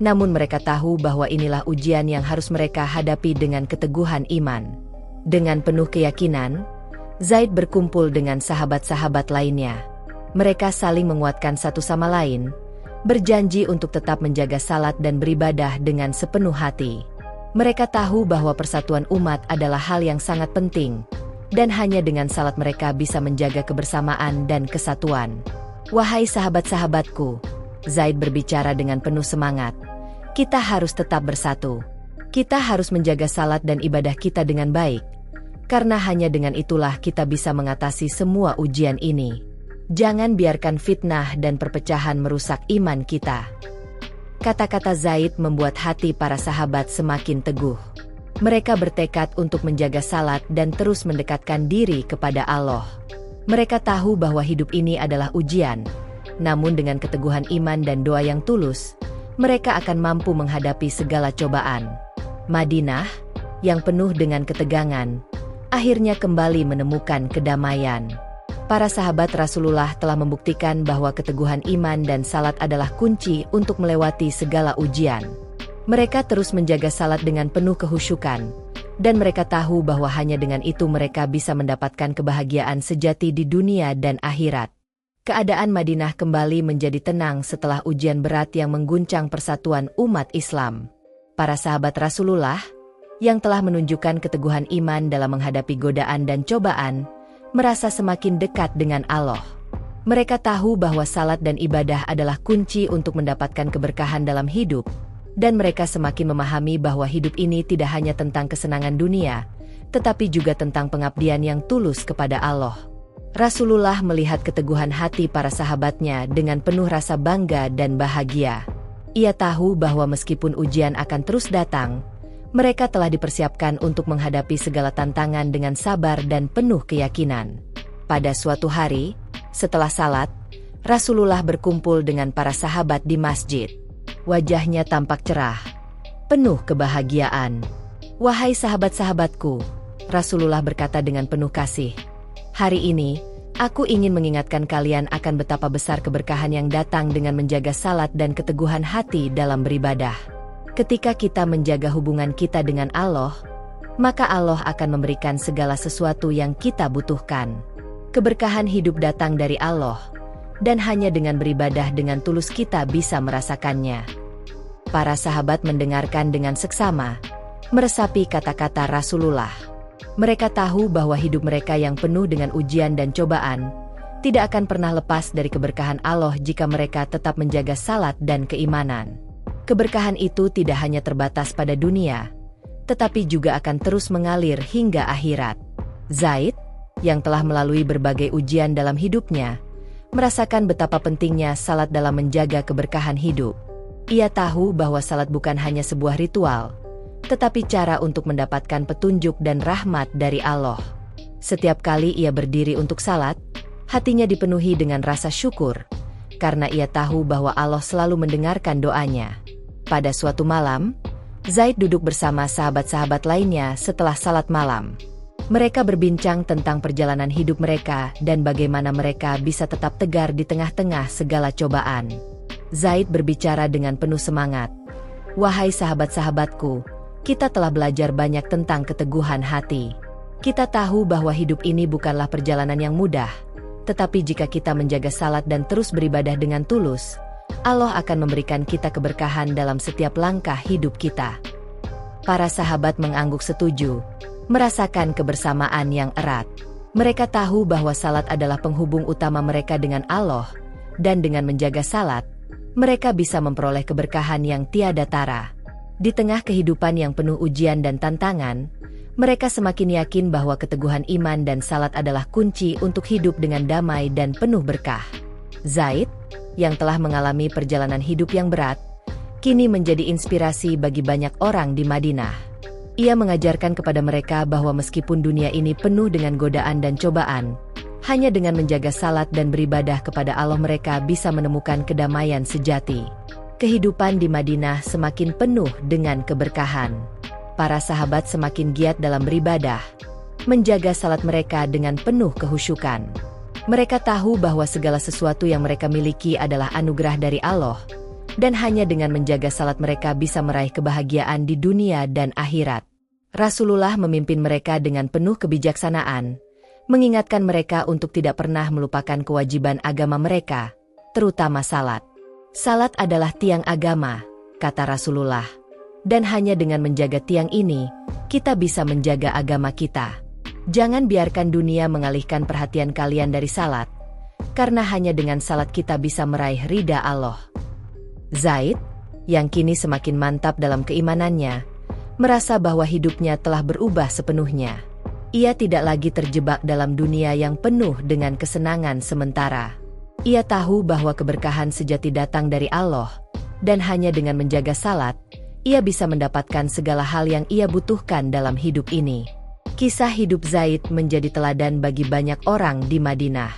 namun mereka tahu bahwa inilah ujian yang harus mereka hadapi dengan keteguhan iman. Dengan penuh keyakinan, Zaid berkumpul dengan sahabat-sahabat lainnya. Mereka saling menguatkan satu sama lain, berjanji untuk tetap menjaga salat dan beribadah dengan sepenuh hati. Mereka tahu bahwa persatuan umat adalah hal yang sangat penting, dan hanya dengan salat mereka bisa menjaga kebersamaan dan kesatuan. Wahai sahabat-sahabatku, Zaid berbicara dengan penuh semangat. Kita harus tetap bersatu. Kita harus menjaga salat dan ibadah kita dengan baik, karena hanya dengan itulah kita bisa mengatasi semua ujian ini. Jangan biarkan fitnah dan perpecahan merusak iman kita. Kata-kata Zaid membuat hati para sahabat semakin teguh. Mereka bertekad untuk menjaga salat dan terus mendekatkan diri kepada Allah. Mereka tahu bahwa hidup ini adalah ujian, namun dengan keteguhan iman dan doa yang tulus, mereka akan mampu menghadapi segala cobaan. Madinah, yang penuh dengan ketegangan, akhirnya kembali menemukan kedamaian. Para sahabat Rasulullah telah membuktikan bahwa keteguhan iman dan salat adalah kunci untuk melewati segala ujian. Mereka terus menjaga salat dengan penuh kehusyukan, dan mereka tahu bahwa hanya dengan itu mereka bisa mendapatkan kebahagiaan sejati di dunia dan akhirat. Keadaan Madinah kembali menjadi tenang setelah ujian berat yang mengguncang persatuan umat Islam. Para sahabat Rasulullah, yang telah menunjukkan keteguhan iman dalam menghadapi godaan dan cobaan, merasa semakin dekat dengan Allah. Mereka tahu bahwa salat dan ibadah adalah kunci untuk mendapatkan keberkahan dalam hidup, dan mereka semakin memahami bahwa hidup ini tidak hanya tentang kesenangan dunia, tetapi juga tentang pengabdian yang tulus kepada Allah. Rasulullah melihat keteguhan hati para sahabatnya dengan penuh rasa bangga dan bahagia. Ia tahu bahwa meskipun ujian akan terus datang, mereka telah dipersiapkan untuk menghadapi segala tantangan dengan sabar dan penuh keyakinan. Pada suatu hari, setelah salat, Rasulullah berkumpul dengan para sahabat di masjid. Wajahnya tampak cerah, penuh kebahagiaan. Wahai sahabat-sahabatku, Rasulullah berkata dengan penuh kasih, hari ini, aku ingin mengingatkan kalian akan betapa besar keberkahan yang datang dengan menjaga salat dan keteguhan hati dalam beribadah. Ketika kita menjaga hubungan kita dengan Allah, maka Allah akan memberikan segala sesuatu yang kita butuhkan. Keberkahan hidup datang dari Allah, dan hanya dengan beribadah dengan tulus kita bisa merasakannya. Para sahabat mendengarkan dengan seksama, meresapi kata-kata Rasulullah. Mereka tahu bahwa hidup mereka yang penuh dengan ujian dan cobaan, tidak akan pernah lepas dari keberkahan Allah jika mereka tetap menjaga salat dan keimanan. Keberkahan itu tidak hanya terbatas pada dunia, tetapi juga akan terus mengalir hingga akhirat. Zaid, yang telah melalui berbagai ujian dalam hidupnya, merasakan betapa pentingnya salat dalam menjaga keberkahan hidup. Ia tahu bahwa salat bukan hanya sebuah ritual, tetapi cara untuk mendapatkan petunjuk dan rahmat dari Allah. Setiap kali ia berdiri untuk salat, hatinya dipenuhi dengan rasa syukur, karena ia tahu bahwa Allah selalu mendengarkan doanya. Pada suatu malam, Zaid duduk bersama sahabat-sahabat lainnya setelah salat malam. Mereka berbincang tentang perjalanan hidup mereka dan bagaimana mereka bisa tetap tegar di tengah-tengah segala cobaan. Zaid berbicara dengan penuh semangat. Wahai sahabat-sahabatku, kita telah belajar banyak tentang keteguhan hati. Kita tahu bahwa hidup ini bukanlah perjalanan yang mudah, tetapi jika kita menjaga salat dan terus beribadah dengan tulus, Allah akan memberikan kita keberkahan dalam setiap langkah hidup kita. Para sahabat mengangguk setuju, merasakan kebersamaan yang erat. Mereka tahu bahwa salat adalah penghubung utama mereka dengan Allah, dan dengan menjaga salat, mereka bisa memperoleh keberkahan yang tiada tara. Di tengah kehidupan yang penuh ujian dan tantangan, mereka semakin yakin bahwa keteguhan iman dan salat adalah kunci untuk hidup dengan damai dan penuh berkah. Zaid, yang telah mengalami perjalanan hidup yang berat, kini menjadi inspirasi bagi banyak orang di Madinah. Ia mengajarkan kepada mereka bahwa meskipun dunia ini penuh dengan godaan dan cobaan, Hanya dengan menjaga salat dan beribadah kepada Allah mereka bisa menemukan kedamaian sejati. Kehidupan di Madinah semakin penuh dengan keberkahan. Para sahabat semakin giat dalam beribadah, menjaga salat mereka dengan penuh kehusyukan. Mereka tahu bahwa segala sesuatu yang mereka miliki adalah anugerah dari Allah, dan hanya dengan menjaga salat mereka bisa meraih kebahagiaan di dunia dan akhirat. Rasulullah memimpin mereka dengan penuh kebijaksanaan, mengingatkan mereka untuk tidak pernah melupakan kewajiban agama mereka, terutama salat. Salat adalah tiang agama, kata Rasulullah, dan hanya dengan menjaga tiang ini, kita bisa menjaga agama kita. Jangan biarkan dunia mengalihkan perhatian kalian dari salat, karena hanya dengan salat kita bisa meraih ridha Allah. Zaid, yang kini semakin mantap dalam keimanannya, merasa bahwa hidupnya telah berubah sepenuhnya. Ia tidak lagi terjebak dalam dunia yang penuh dengan kesenangan sementara. Ia tahu bahwa keberkahan sejati datang dari Allah, dan hanya dengan menjaga salat, ia bisa mendapatkan segala hal yang ia butuhkan dalam hidup ini. Kisah hidup Zaid menjadi teladan bagi banyak orang di Madinah.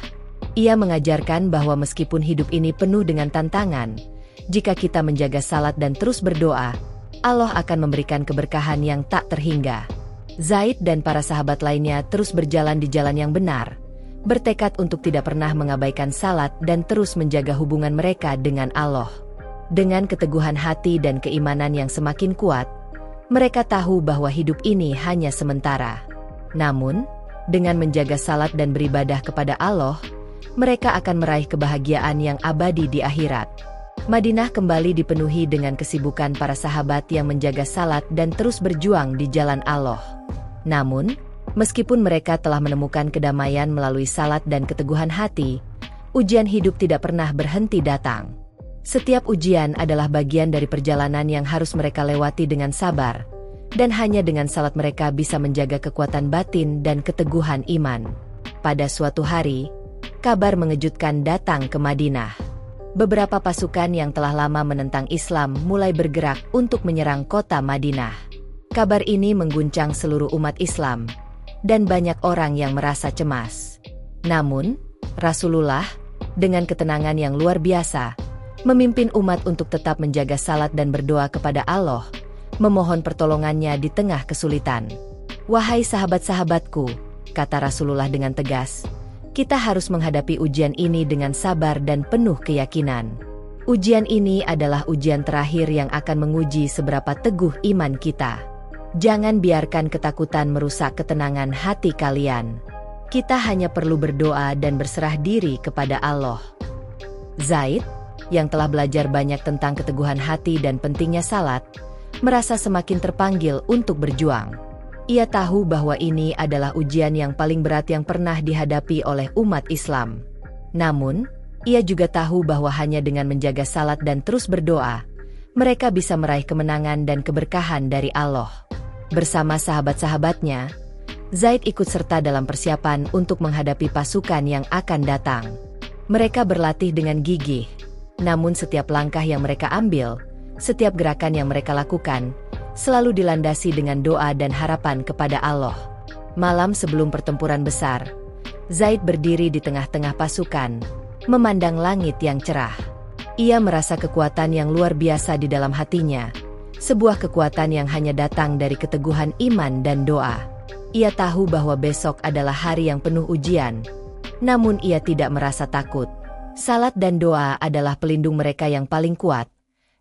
Ia mengajarkan bahwa meskipun hidup ini penuh dengan tantangan, jika kita menjaga salat dan terus berdoa, Allah akan memberikan keberkahan yang tak terhingga. Zaid dan para sahabat lainnya terus berjalan di jalan yang benar, bertekad untuk tidak pernah mengabaikan salat dan terus menjaga hubungan mereka dengan Allah. Dengan keteguhan hati dan keimanan yang semakin kuat, mereka tahu bahwa hidup ini hanya sementara. Namun, dengan menjaga salat dan beribadah kepada Allah, mereka akan meraih kebahagiaan yang abadi di akhirat. Madinah kembali dipenuhi dengan kesibukan para sahabat yang menjaga salat dan terus berjuang di jalan Allah. Namun, meskipun mereka telah menemukan kedamaian melalui salat dan keteguhan hati, ujian hidup tidak pernah berhenti datang. Setiap ujian adalah bagian dari perjalanan yang harus mereka lewati dengan sabar, dan hanya dengan salat mereka bisa menjaga kekuatan batin dan keteguhan iman. Pada suatu hari, kabar mengejutkan datang ke Madinah. Beberapa pasukan yang telah lama menentang Islam mulai bergerak untuk menyerang kota Madinah. Kabar ini mengguncang seluruh umat Islam, dan banyak orang yang merasa cemas. Namun, Rasulullah, dengan ketenangan yang luar biasa, memimpin umat untuk tetap menjaga salat dan berdoa kepada Allah, memohon pertolongannya di tengah kesulitan. Wahai sahabat-sahabatku, kata Rasulullah dengan tegas, kita harus menghadapi ujian ini dengan sabar dan penuh keyakinan. Ujian ini adalah ujian terakhir yang akan menguji seberapa teguh iman kita. Jangan biarkan ketakutan merusak ketenangan hati kalian. Kita hanya perlu berdoa dan berserah diri kepada Allah. Zaid, yang telah belajar banyak tentang keteguhan hati dan pentingnya salat, merasa semakin terpanggil untuk berjuang. Ia tahu bahwa ini adalah ujian yang paling berat yang pernah dihadapi oleh umat Islam. Namun, ia juga tahu bahwa hanya dengan menjaga salat dan terus berdoa, mereka bisa meraih kemenangan dan keberkahan dari Allah. Bersama sahabat-sahabatnya, Zaid ikut serta dalam persiapan untuk menghadapi pasukan yang akan datang. Mereka berlatih dengan gigih. Namun setiap langkah yang mereka ambil, setiap gerakan yang mereka lakukan, selalu dilandasi dengan doa dan harapan kepada Allah. Malam sebelum pertempuran besar, Zaid berdiri di tengah-tengah pasukan, memandang langit yang cerah. Ia merasa kekuatan yang luar biasa di dalam hatinya, sebuah kekuatan yang hanya datang dari keteguhan iman dan doa. Ia tahu bahwa besok adalah hari yang penuh ujian, namun ia tidak merasa takut. Salat dan doa adalah pelindung mereka yang paling kuat,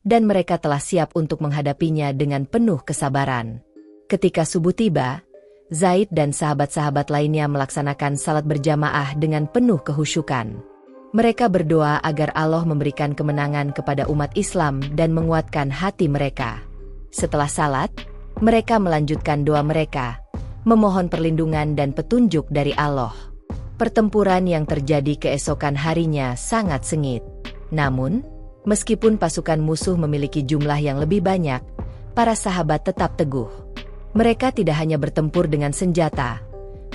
dan mereka telah siap untuk menghadapinya dengan penuh kesabaran. Ketika subuh tiba, Zaid dan sahabat-sahabat lainnya melaksanakan salat berjamaah dengan penuh kehusyukan. Mereka berdoa agar Allah memberikan kemenangan kepada umat Islam dan menguatkan hati mereka. Setelah salat, mereka melanjutkan doa mereka, memohon perlindungan dan petunjuk dari Allah. Pertempuran yang terjadi keesokan harinya sangat sengit. Namun, meskipun pasukan musuh memiliki jumlah yang lebih banyak, para sahabat tetap teguh. Mereka tidak hanya bertempur dengan senjata,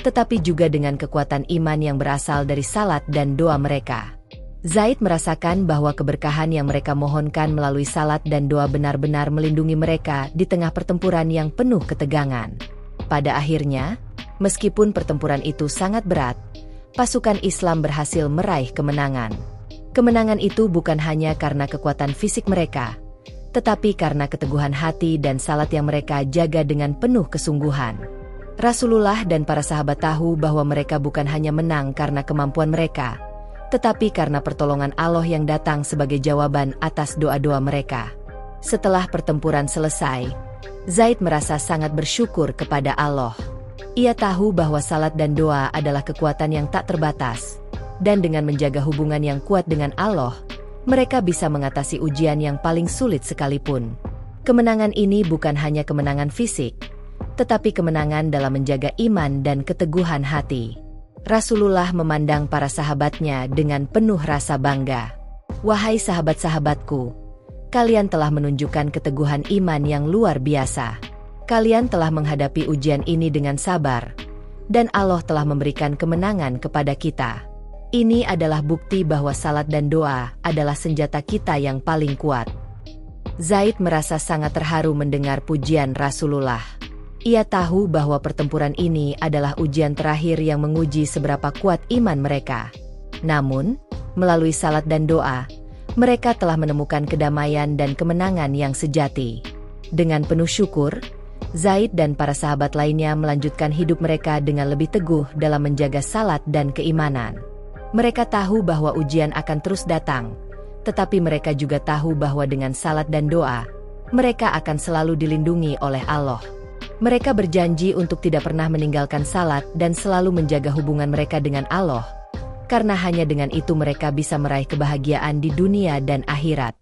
tetapi juga dengan kekuatan iman yang berasal dari salat dan doa mereka. Zaid merasakan bahwa keberkahan yang mereka mohonkan melalui salat dan doa benar-benar melindungi mereka di tengah pertempuran yang penuh ketegangan. Pada akhirnya, meskipun pertempuran itu sangat berat, pasukan Islam berhasil meraih kemenangan. Kemenangan itu bukan hanya karena kekuatan fisik mereka, tetapi karena keteguhan hati dan salat yang mereka jaga dengan penuh kesungguhan. Rasulullah dan para sahabat tahu bahwa mereka bukan hanya menang karena kemampuan mereka, tetapi karena pertolongan Allah yang datang sebagai jawaban atas doa-doa mereka. Setelah pertempuran selesai, Zaid merasa sangat bersyukur kepada Allah. Ia tahu bahwa salat dan doa adalah kekuatan yang tak terbatas, dan dengan menjaga hubungan yang kuat dengan Allah, mereka bisa mengatasi ujian yang paling sulit sekalipun. Kemenangan ini bukan hanya kemenangan fisik, tetapi kemenangan dalam menjaga iman dan keteguhan hati. Rasulullah memandang para sahabatnya dengan penuh rasa bangga. "Wahai sahabat-sahabatku, kalian telah menunjukkan keteguhan iman yang luar biasa. Kalian telah menghadapi ujian ini dengan sabar, dan Allah telah memberikan kemenangan kepada kita. Ini adalah bukti bahwa salat dan doa adalah senjata kita yang paling kuat." Zaid merasa sangat terharu mendengar pujian Rasulullah. Ia tahu bahwa pertempuran ini adalah ujian terakhir yang menguji seberapa kuat iman mereka. Namun, melalui salat dan doa, mereka telah menemukan kedamaian dan kemenangan yang sejati. Dengan penuh syukur, Zaid dan para sahabat lainnya melanjutkan hidup mereka dengan lebih teguh dalam menjaga salat dan keimanan. Mereka tahu bahwa ujian akan terus datang, tetapi mereka juga tahu bahwa dengan salat dan doa, mereka akan selalu dilindungi oleh Allah. Mereka berjanji untuk tidak pernah meninggalkan salat dan selalu menjaga hubungan mereka dengan Allah, karena hanya dengan itu mereka bisa meraih kebahagiaan di dunia dan akhirat.